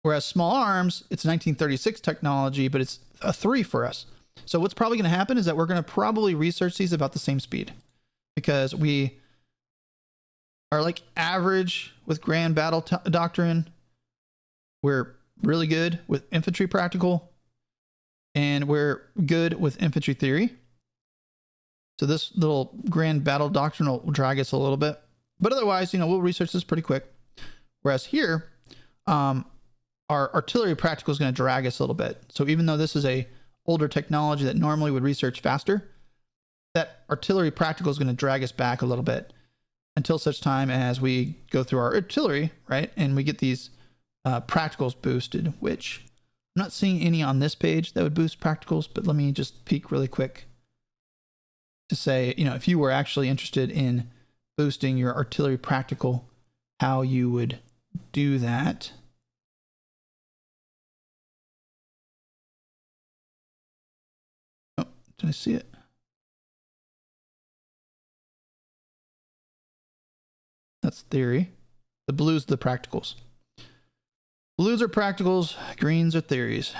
Whereas small arms, it's 1936 technology, but it's a 3 for us. So what's probably going to happen is that we're going to probably research these about the same speed, because we are like average with grand battle doctrine. We're really good with infantry practical, and we're good with infantry theory. So this little grand battle doctrine will drag us a little bit, but otherwise, you know, we'll research this pretty quick. Whereas here, our artillery practical is going to drag us a little bit. So even though this is a older technology that normally would research faster, that artillery practical is going to drag us back a little bit until such time as we go through our artillery, right? And we get these practicals boosted, which I'm not seeing any on this page that would boost practicals, but let me just peek really quick to say, you know, if you were actually interested in boosting your artillery practical, how you would do that. Oh, did I see it? That's theory. The blues are the practicals. Blues are practicals, greens are theories.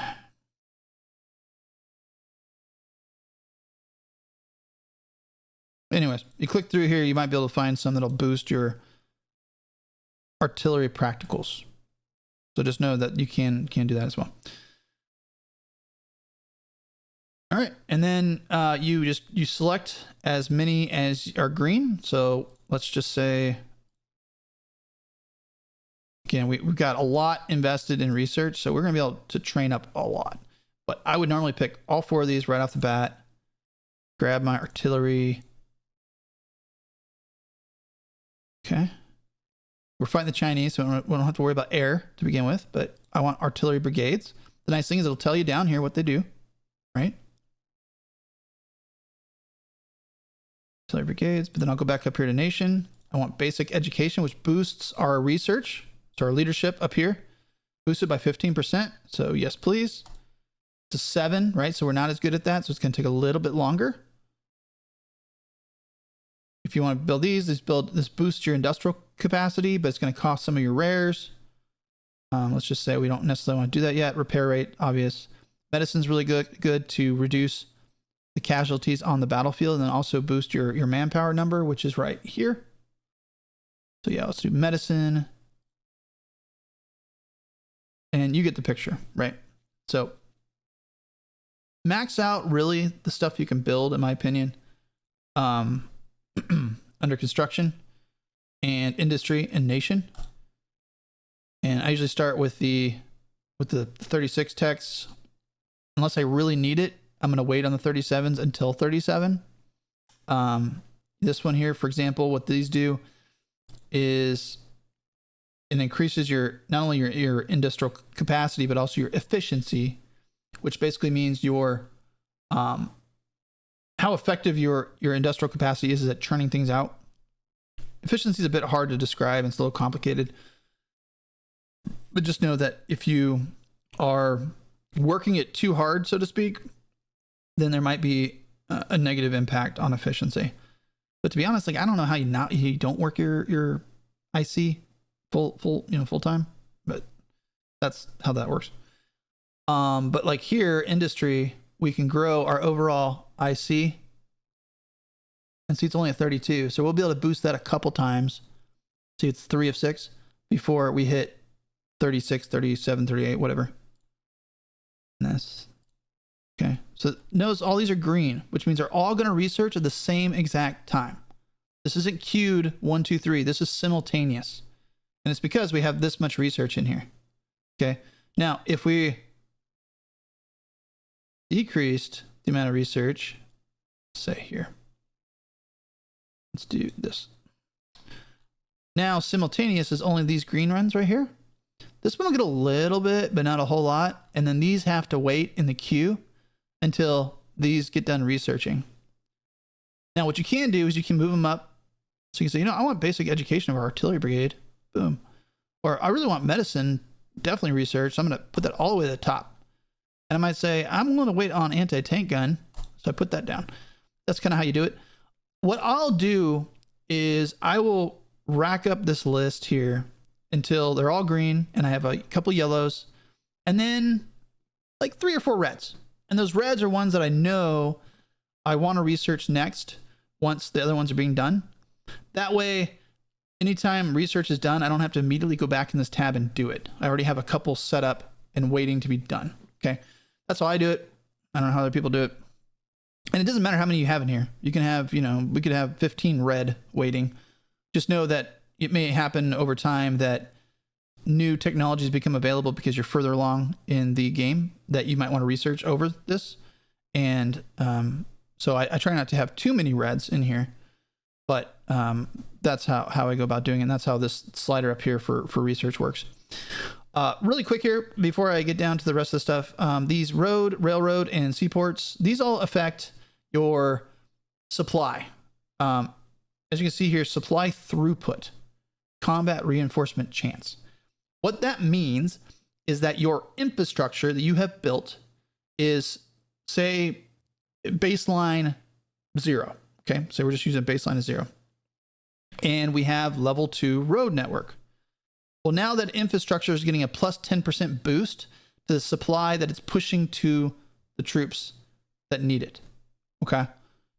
Anyways, you click through here, you might be able to find some that'll boost your artillery practicals. So just know that you can do that as well. All right, and then you select as many as are green. So let's just say, again, we've got a lot invested in research, so we're going to be able to train up a lot. But I would normally pick all 4 of these right off the bat, grab my artillery. Okay. We're fighting the Chinese, so we don't have to worry about air to begin with, but I want artillery brigades. The nice thing is it'll tell you down here what they do, right? Artillery brigades, but then I'll go back up here to nation. I want basic education, which boosts our research. So our leadership up here, boosted by 15%. So yes, please. It's a 7, right? So we're not as good at that. So it's going to take a little bit longer. If you want to build these, this boosts your industrial capacity, but it's going to cost some of your rares. Let's just say we don't necessarily want to do that yet. Repair rate, obvious. Medicine's really good to reduce the casualties on the battlefield, and then also boost your manpower number, which is right here. So yeah, let's do medicine. And you get the picture, right? So max out really the stuff you can build, in my opinion, under construction and industry and nation. And I usually start with the 36 techs. Unless I really need it, I'm going to wait on the 37s until 37. This one here, for example, what these do is it increases not only your industrial capacity, but also your efficiency, which basically means your how effective your industrial capacity is at churning things out. Efficiency is a bit hard to describe, and it's a little complicated. But just know that if you are working it too hard, so to speak, then there might be a negative impact on efficiency. But to be honest, like, I don't know how you don't work your IC full time, but that's how that works. But like here, industry, we can grow our overall IC. And see, it's only at 32. So we'll be able to boost that a couple times. See, it's 3 of 6 before we hit 36, 37, 38, whatever. And that's okay. So notice all these are green, which means they're all going to research at the same exact time. This isn't queued 1, 2, 3. This is simultaneous. And it's because we have this much research in here. Okay. Now, if we decreased the amount of research, say here, let's do this. Now, simultaneous is only these green runs right here. This one will get a little bit, but not a whole lot. And then these have to wait in the queue until these get done researching. Now, what you can do is you can move them up. So you can say, you know, I want basic education of our artillery brigade. Boom. Or I really want medicine, definitely research. So I'm going to put that all the way to the top. And I might say, I'm going to wait on anti-tank gun. So I put that down. That's kind of how you do it. What I'll do is I will rack up this list here until they're all green and I have a couple yellows and then like 3 or 4 reds. And those reds are ones that I know I want to research next once the other ones are being done. That way, anytime research is done, I don't have to immediately go back in this tab and do it. I already have a couple set up and waiting to be done. Okay. That's how I do it. I don't know how other people do it. And it doesn't matter how many you have in here. You can have, you know, we could have 15 red waiting. Just know that it may happen over time that new technologies become available because you're further along in the game that you might want to research over this. And so I try not to have too many reds in here, but that's how I go about doing it. And that's how this slider up here for research works. Really quick here, before I get down to the rest of the stuff, these road, railroad, and seaports, these all affect your supply. As you can see here, supply throughput, combat reinforcement chance. What that means is that your infrastructure that you have built is, say, baseline 0. Okay, so we're just using baseline of 0. And we have level 2 road network. Well, now that infrastructure is getting a plus 10% boost to the supply that it's pushing to the troops that need it. Okay.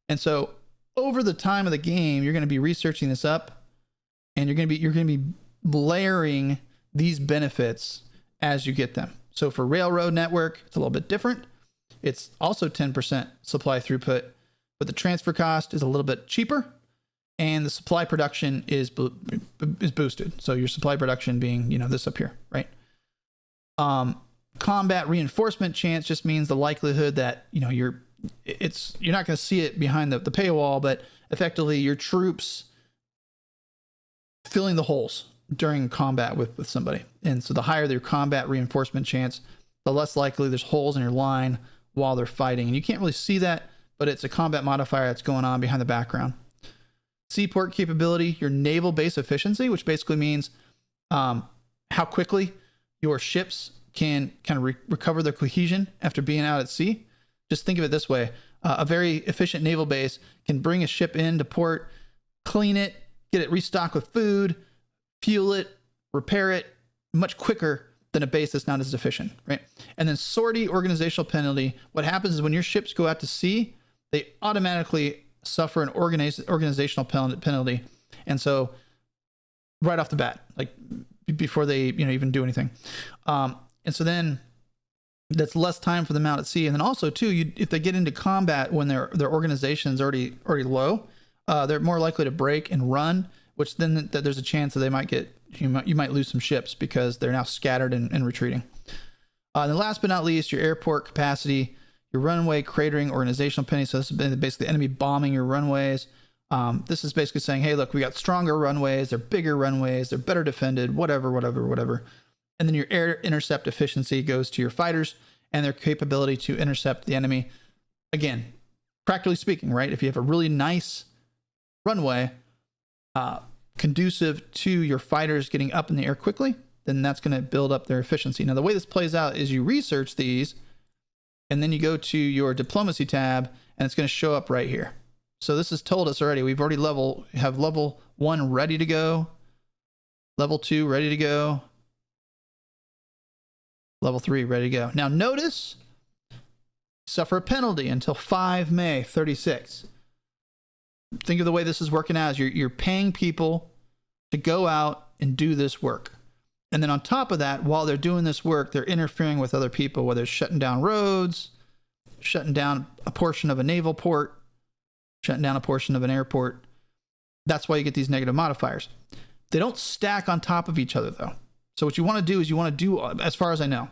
And so over the time of the game, you're going to be researching this up and you're going to be layering these benefits as you get them. So for railroad network, it's a little bit different. It's also 10% supply throughput, but the transfer cost is a little bit cheaper. And the supply production is boosted. So your supply production being, you know, this up here, right? Combat reinforcement chance just means the likelihood that, you know, you're not going to see it behind the paywall, but effectively your troops filling the holes during combat with somebody. And so the higher their combat reinforcement chance, the less likely there's holes in your line while they're fighting. And you can't really see that, but it's a combat modifier that's going on behind the background. Seaport capability, your naval base efficiency, which basically means how quickly your ships can kind of recover their cohesion after being out at sea. Just think of it this way. A very efficient naval base can bring a ship into port, clean it, get it restocked with food, fuel it, repair it much quicker than a base that's not as efficient, right? And then sortie organizational penalty. What happens is when your ships go out to sea, they automatically suffer an organizational penalty. And so right off the bat, like before they, you know, even do anything. And so then that's less time for them out at sea. And then also too, if they get into combat when their organization's already low, they're more likely to break and run, which then there's a chance that they might get, you might lose some ships because they're now scattered and retreating. And then last but not least, your airport capacity, your runway cratering organizational penalty. So this is basically the enemy bombing your runways. This is basically saying, hey, look, we got stronger runways. They're bigger runways. They're better defended, whatever. And then your air intercept efficiency goes to your fighters and their capability to intercept the enemy. Again, practically speaking, right? If you have a really nice runway, conducive to your fighters getting up in the air quickly, then that's going to build up their efficiency. Now, the way this plays out is you research these, and then you go to your diplomacy tab, and it's going to show up right here. So this has told us already, we've already have level 1 ready to go, level 2 ready to go, level 3 ready to go. Now notice, suffer a penalty until 5 May 36. Think of the way this is working out. You're paying people to go out and do this work. And then on top of that, while they're doing this work, they're interfering with other people, whether it's shutting down roads, shutting down a portion of a naval port, shutting down a portion of an airport. That's why you get these negative modifiers. They don't stack on top of each other, though. So what you want to do is you want to do, as far as I know,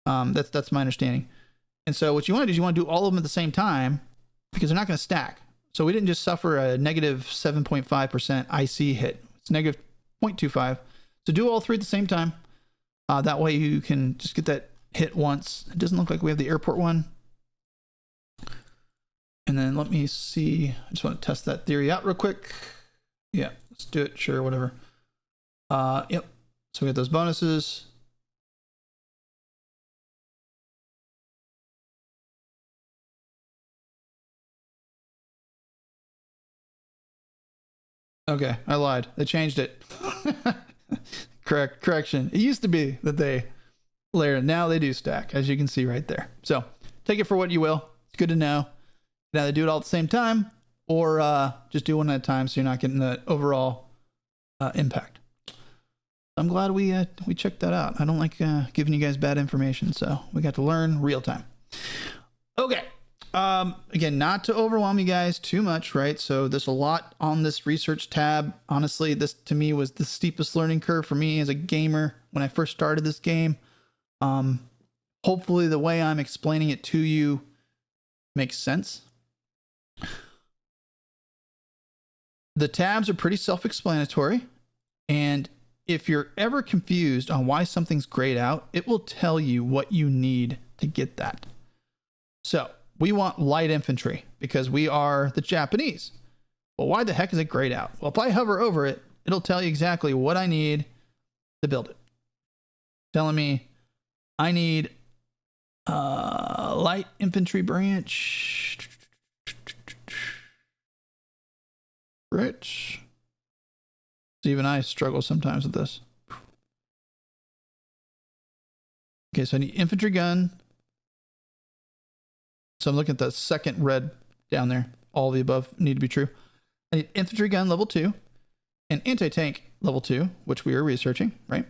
that's my understanding. And so what you want to do is you want to do all of them at the same time because they're not going to stack. So we didn't just suffer a negative 7.5% IC hit. It's negative 0.25. So do all three at the same time. That way you can just get that hit once. It doesn't look like we have the airport one. And then let me see. I just want to test that theory out real quick. Yeah, let's do it. Sure, whatever. Yep. So we get those bonuses. Okay, I lied. They changed it. Correction. It used to be that they layer. Now they do stack, as you can see right there. So take it for what you will. It's good to know. Now they do it all at the same time, or just do one at a time so you're not getting the overall impact. I'm glad we checked that out. I don't like giving you guys bad information, so we got to learn real time. Okay. Again, not to overwhelm you guys too much, right? So there's a lot on this research tab. Honestly, this to me was the steepest learning curve for me as a gamer when I first started this game. Hopefully the way I'm explaining it to you makes sense. The tabs are pretty self-explanatory, and if you're ever confused on why something's grayed out, it will tell you what you need to get that. So we want light infantry because we are the Japanese. Well, why the heck is it grayed out? Well, if I hover over it, it'll tell you exactly what I need to build it. Telling me I need light infantry branch. Rich. Even I struggle sometimes with this. Okay, so I need infantry gun. So I'm looking at the second red down there. All of the above need to be true. I need infantry gun level 2 and anti-tank level 2, which we are researching, right?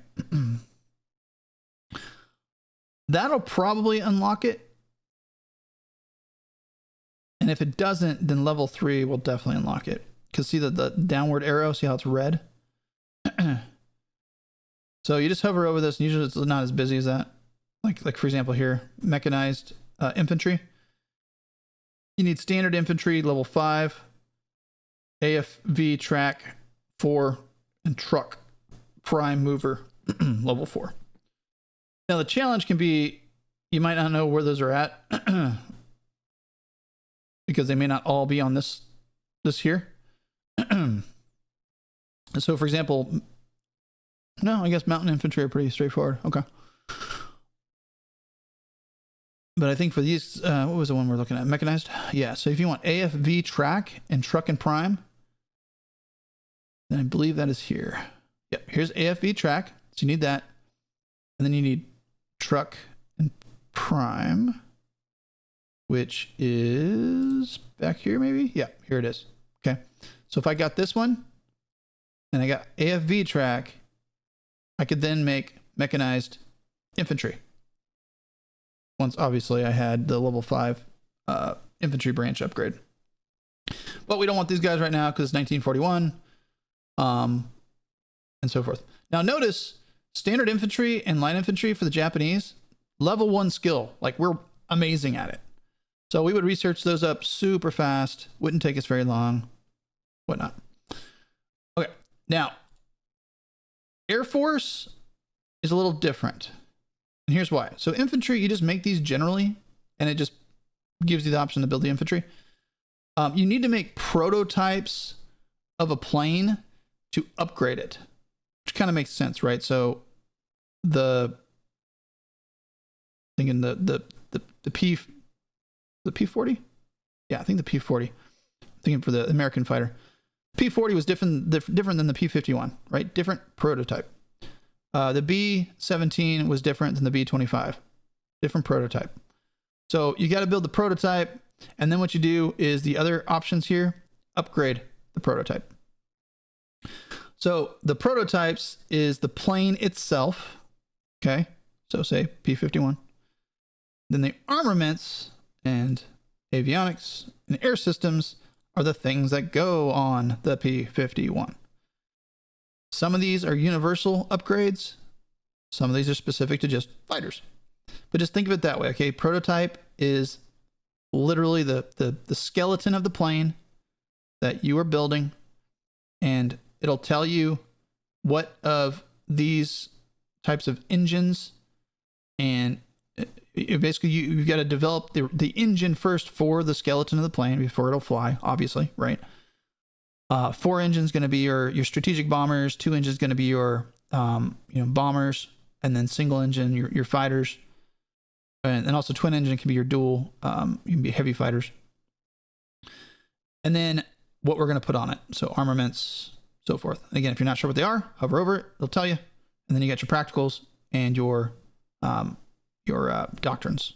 That'll probably unlock it. And if it doesn't, then level 3 will definitely unlock it. Because see the downward arrow, see how it's red? So you just hover over this, and usually it's not as busy as that. Like for example here, mechanized infantry. You need standard infantry, level 5, AFV track 4, and truck prime mover, level 4. Now the challenge can be, you might not know where those are at, because they may not all be on this here. So for example, no, I guess mountain infantry are pretty straightforward. Okay. But I think for these, what was the one we're looking at? Mechanized? Yeah, so if you want AFV track and truck and prime, then I believe that is here. Yep, here's AFV track. So you need that. And then you need truck and prime, which is back here maybe? Yeah, here it is. Okay. So if I got this one, and I got AFV track, I could then make mechanized infantry. Once, obviously, I had the level 5 infantry branch upgrade. But we don't want these guys right now because it's 1941, and so forth. Now notice, standard infantry and light infantry for the Japanese, level 1 skill. Like, we're amazing at it. So we would research those up super fast. Wouldn't take us very long. Whatnot. Okay, now, Air Force is a little different. And here's why. So infantry, you just make these generally, and it just gives you the option to build the infantry. You need to make prototypes of a plane to upgrade it, which kind of makes sense, right? So thinking the P-40? Yeah, I think the P-40. Thinking for the American fighter. P-40 was different than the P-51, right? Different prototype. The B-17 was different than the B-25. Different prototype. So you got to build the prototype, and then what you do is the other options here, upgrade the prototype. So the prototypes is the plane itself. Okay. So say P-51. Then the armaments and avionics and air systems are the things that go on the P-51. Some of these are universal upgrades. Some of these are specific to just fighters. But just think of it that way, okay? Prototype is literally the skeleton of the plane that you are building, and it'll tell you what of these types of engines, and basically you've got to develop the engine first for the skeleton of the plane before it'll fly, obviously, right? 4 engines going to be your strategic bombers, 2 engines going to be your bombers, and then single engine your fighters, and also twin engine can be your dual, you can be heavy fighters. And then what we're going to put on it, so armaments, so forth. And again, if you're not sure what they are, hover over it, it'll tell you. And then you got your practicals and your doctrines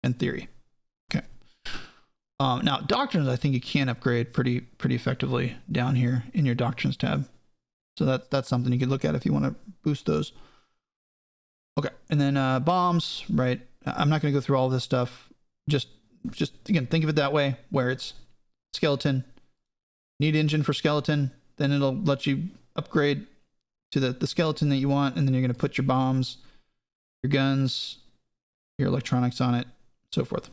and theory. Okay. Now doctrines, I think you can upgrade pretty effectively down here in your doctrines tab. So that's something you could look at if you want to boost those. Okay, and then bombs, right? I'm not going to go through all this stuff. Just again, think of it that way, where it's skeleton, need engine for skeleton, then it'll let you upgrade to the skeleton that you want, and then you're going to put your bombs, your guns, your electronics on it, so forth.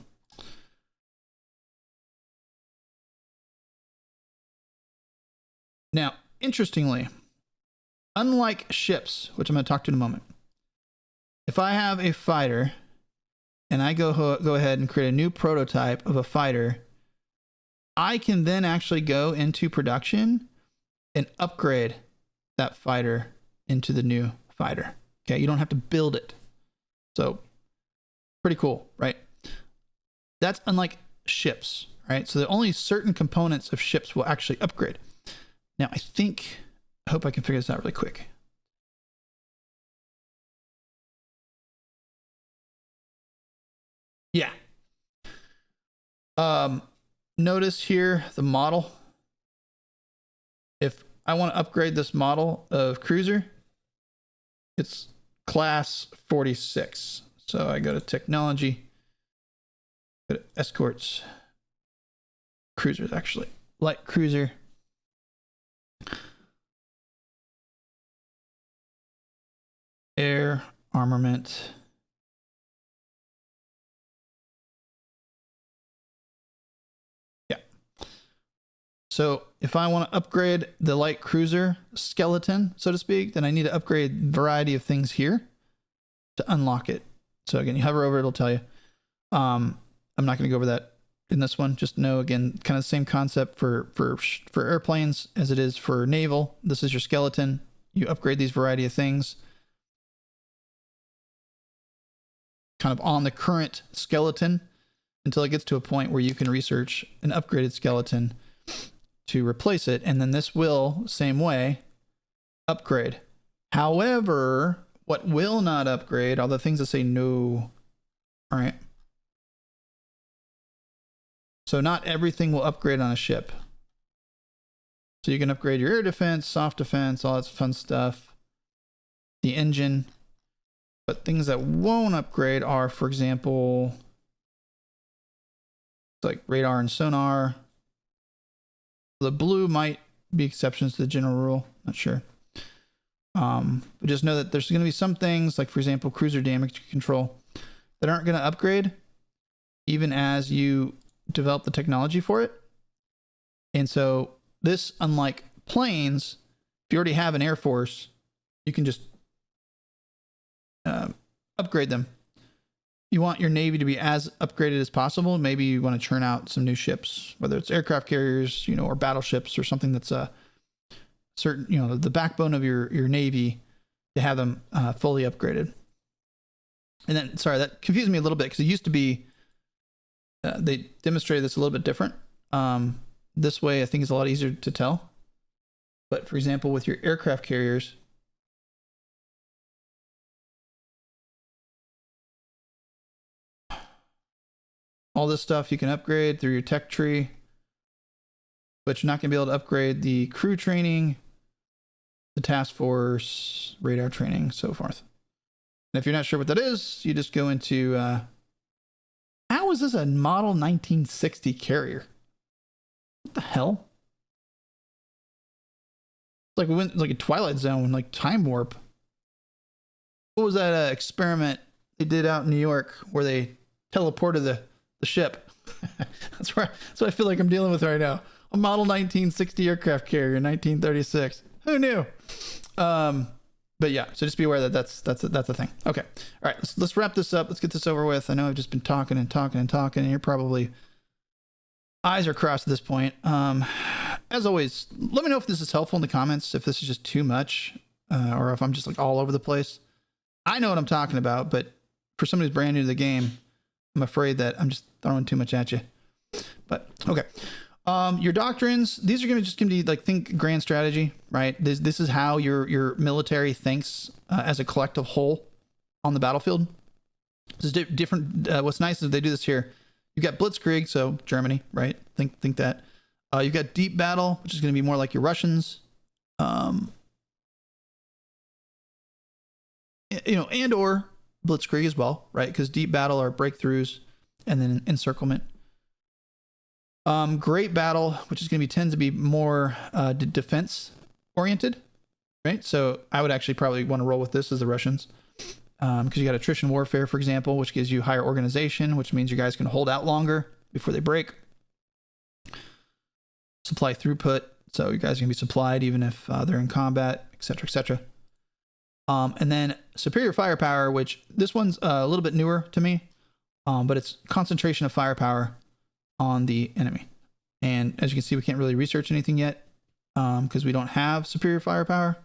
Now, interestingly, unlike ships, which I'm going to talk to in a moment, if I have a fighter and I go ahead and create a new prototype of a fighter, I can then actually go into production and upgrade that fighter into the new fighter. Okay, you don't have to build it. So pretty cool, right? That's unlike ships, right? So the only certain components of ships will actually upgrade. Now I hope I can figure this out really quick. Yeah. Notice here the model. If I want to upgrade this model of cruiser, it's class 46. So I go to technology, go to escorts, cruisers actually, light cruiser. Air armament. So if I want to upgrade the light cruiser skeleton, so to speak, then I need to upgrade a variety of things here to unlock it. So again, you hover over it, it'll tell you. I'm not going to go over that in this one. Just know, again, kind of the same concept for airplanes as it is for naval. This is your skeleton. You upgrade these variety of things kind of on the current skeleton until it gets to a point where you can research an upgraded skeleton to replace it, and then this will, same way, upgrade. However, what will not upgrade are the things that say no. All right. So not everything will upgrade on a ship. So you can upgrade your air defense, soft defense, all that fun stuff, the engine. But things that won't upgrade are, for example, like radar and sonar. The blue might be exceptions to the general rule. Not sure. But just know that there's going to be some things, like for example, cruiser damage control, that aren't going to upgrade even as you develop the technology for it. And so this, unlike planes, if you already have an Air Force, you can just upgrade them. You want your Navy to be as upgraded as possible. Maybe you want to churn out some new ships, whether it's aircraft carriers, or battleships or something that's a certain, the backbone of your Navy, to have them fully upgraded. And then, sorry, that confused me a little bit because it used to be, they demonstrated this a little bit different. This way, I think is a lot easier to tell. But for example, with your aircraft carriers, All this stuff you can upgrade through your tech tree, but you're not going to be able to upgrade the crew training, the task force, radar training, so forth. And if you're not sure what that is, you just go into, how is this a model 1960 carrier? What the hell? It's like we went like a Twilight Zone, like time warp. What was that experiment they did out in New York where they teleported the ship? That's what I feel like I'm dealing with right now. A model 1960 aircraft carrier, 1936. Who knew? But yeah, so just be aware that that's a thing. Okay, all right, let's wrap this up. Let's get this over with. I know I've just been talking, and you're probably eyes are crossed at this point. As always, let me know if this is helpful in the comments, if this is just too much, or if I'm just like all over the place. I know what I'm talking about, but for somebody who's brand new to the game, I'm afraid that I'm just throwing too much at you. But okay. Your doctrines, these are going to be like, think grand strategy, right? This is how your military thinks as a collective whole on the battlefield. This is different. What's nice is they do this here. You've got Blitzkrieg, so Germany, right? Think that. You've got deep battle, which is going to be more like your Russians. And or Blitzkrieg as well, right? Because deep battle are breakthroughs and then encirclement. Great battle, which is going to tend to be more defense oriented, right? So I would actually probably want to roll with this as the Russians, because you got attrition warfare, for example, which gives you higher organization, which means you guys can hold out longer before they break. Supply throughput, so you guys are going to be supplied even if they're in combat, etc., etc. And then superior firepower, which this one's a little bit newer to me, but it's concentration of firepower on the enemy. And as you can see, we can't really research anything yet because we don't have superior firepower.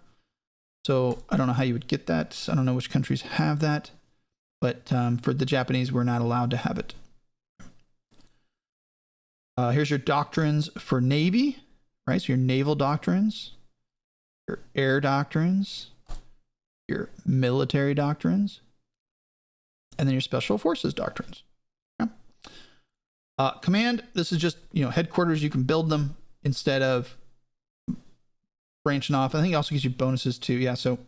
So I don't know how you would get that. I don't know which countries have that, but for the Japanese, we're not allowed to have it. Here's your doctrines for Navy, right? So your naval doctrines, your air doctrines, your military doctrines, and then your special forces doctrines. Command, this is just, headquarters. You can build them instead of branching off. I think it also gives you bonuses too. Yeah, so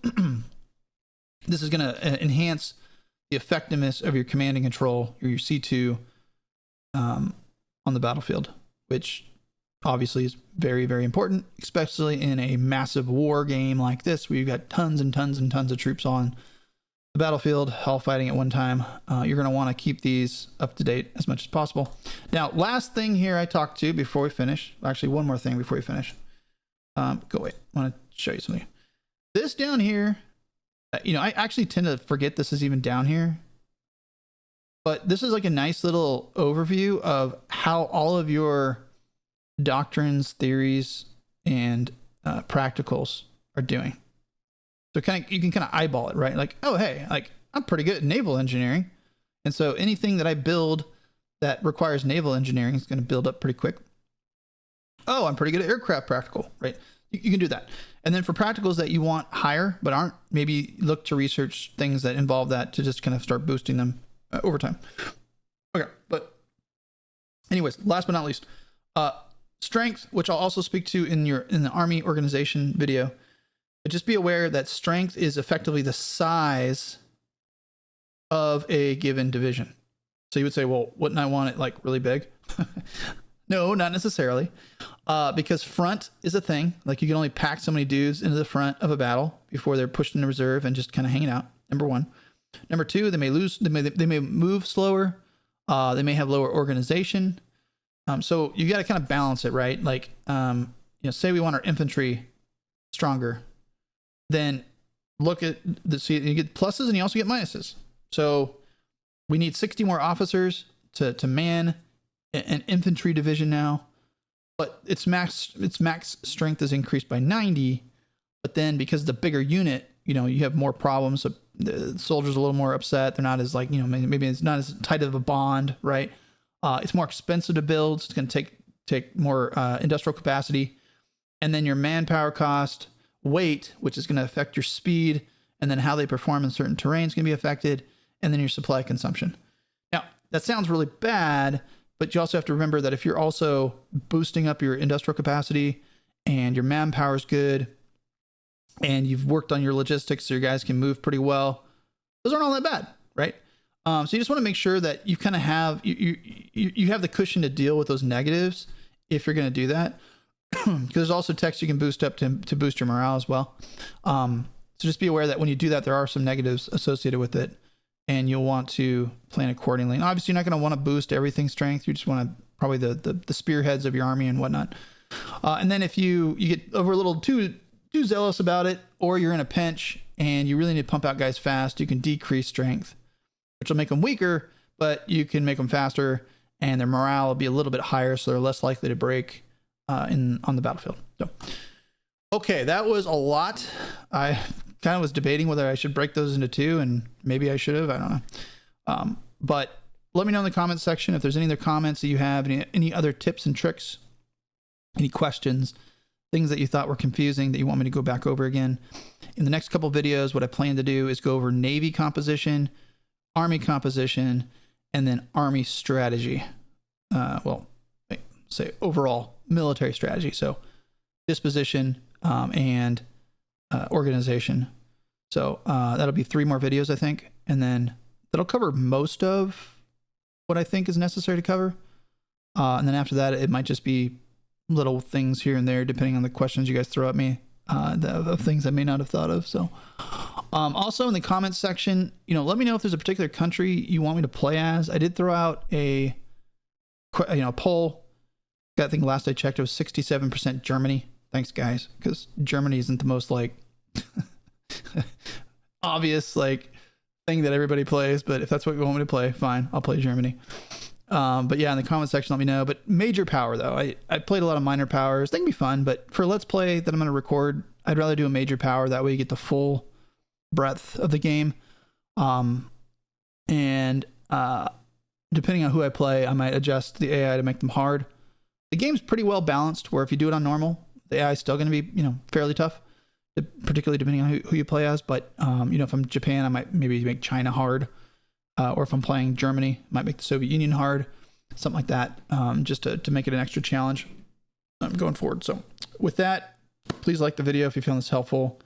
this is going to enhance the effectiveness of your command and control, or your C2 on the battlefield, which obviously is very, very important, especially in a massive war game like this, where you've got tons and tons and tons of troops on the battlefield, all fighting at one time. You're going to want to keep these up to date as much as possible. Now, last thing here I talked to before we finish, actually one more thing before we finish. I want to show you something. This down here, I actually tend to forget this is even down here, but this is like a nice little overview of how all of your doctrines, theories, and practicals are doing. So you can kind of eyeball it, right? Like, oh, hey, like I'm pretty good at naval engineering. And so anything that I build that requires naval engineering is going to build up pretty quick. Oh, I'm pretty good at aircraft practical, right? You can do that. And then for practicals that you want higher, but aren't, maybe look to research things that involve that to just kind of start boosting them over time. Okay. But anyways, last but not least, strength, which I'll also speak to in the Army organization video. But just be aware that strength is effectively the size of a given division. So you would say, well, wouldn't I want it like really big? No, not necessarily. Because front is a thing. Like you can only pack so many dudes into the front of a battle before they're pushed into reserve and just kind of hanging out. Number one. Number two, they may move slower. They may have lower organization. So you got to kind of balance it, right? Like, say we want our infantry stronger. Then look at so you get pluses and you also get minuses. So we need 60 more officers to man an infantry division now, but its max strength is increased by 90. But then because the bigger unit, you have more problems. So the soldiers are a little more upset. They're not as maybe it's not as tight of a bond, right? It's more expensive to build. So it's going to take more industrial capacity, and then your manpower cost. Weight, which is going to affect your speed, and then how they perform in certain terrains, going to be affected, and then your supply consumption. Now, that sounds really bad, but you also have to remember that if you're also boosting up your industrial capacity and your manpower is good and you've worked on your logistics so your guys can move pretty well, those aren't all that bad, right? So you just want to make sure that you kind of have, you have the cushion to deal with those negatives if you're going to do that. Because there's also text you can boost up to boost your morale as well. So just be aware that when you do that, there are some negatives associated with it, and you'll want to plan accordingly. And obviously, you're not going to want to boost everything strength. You just want to probably the spearheads of your army and whatnot. And then if you get over a little too zealous about it, or you're in a pinch and you really need to pump out guys fast, you can decrease strength, which will make them weaker, but you can make them faster, and their morale will be a little bit higher, so they're less likely to break on the battlefield. So, okay, that was a lot. I kind of was debating whether I should break those into two, and maybe I should have. I don't know. But let me know in the comments section if there's any other comments that you have, any other tips and tricks, any questions, things that you thought were confusing that you want me to go back over again. In the next couple of videos, what I plan to do is go over Navy composition, Army composition, and then Army strategy. Say overall military strategy. So disposition and organization. So that'll be 3 more videos, I think. And then that'll cover most of what I think is necessary to cover. And then after that, it might just be little things here and there, depending on the questions you guys throw at me, of things I may not have thought of. So also in the comments section, let me know if there's a particular country you want me to play as. I did throw out a poll. I think last I checked, it was 67% Germany. Thanks, guys, because Germany isn't the most obvious thing that everybody plays. But if that's what you want me to play, fine, I'll play Germany. But yeah, in the comment section, let me know. But major power, though, I played a lot of minor powers. They can be fun, but for Let's Play that I'm going to record, I'd rather do a major power. That way you get the full breadth of the game. And depending on who I play, I might adjust the AI to make them hard. The game's pretty well balanced, where if you do it on normal, the AI is still going to be, fairly tough, particularly depending on who you play as. But, if I'm Japan, I might maybe make China hard. Or if I'm playing Germany, I might make the Soviet Union hard, something like that, just to make it an extra challenge going forward. So with that, please like the video if you found this helpful.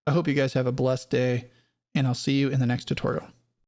I hope you guys have a blessed day, and I'll see you in the next tutorial.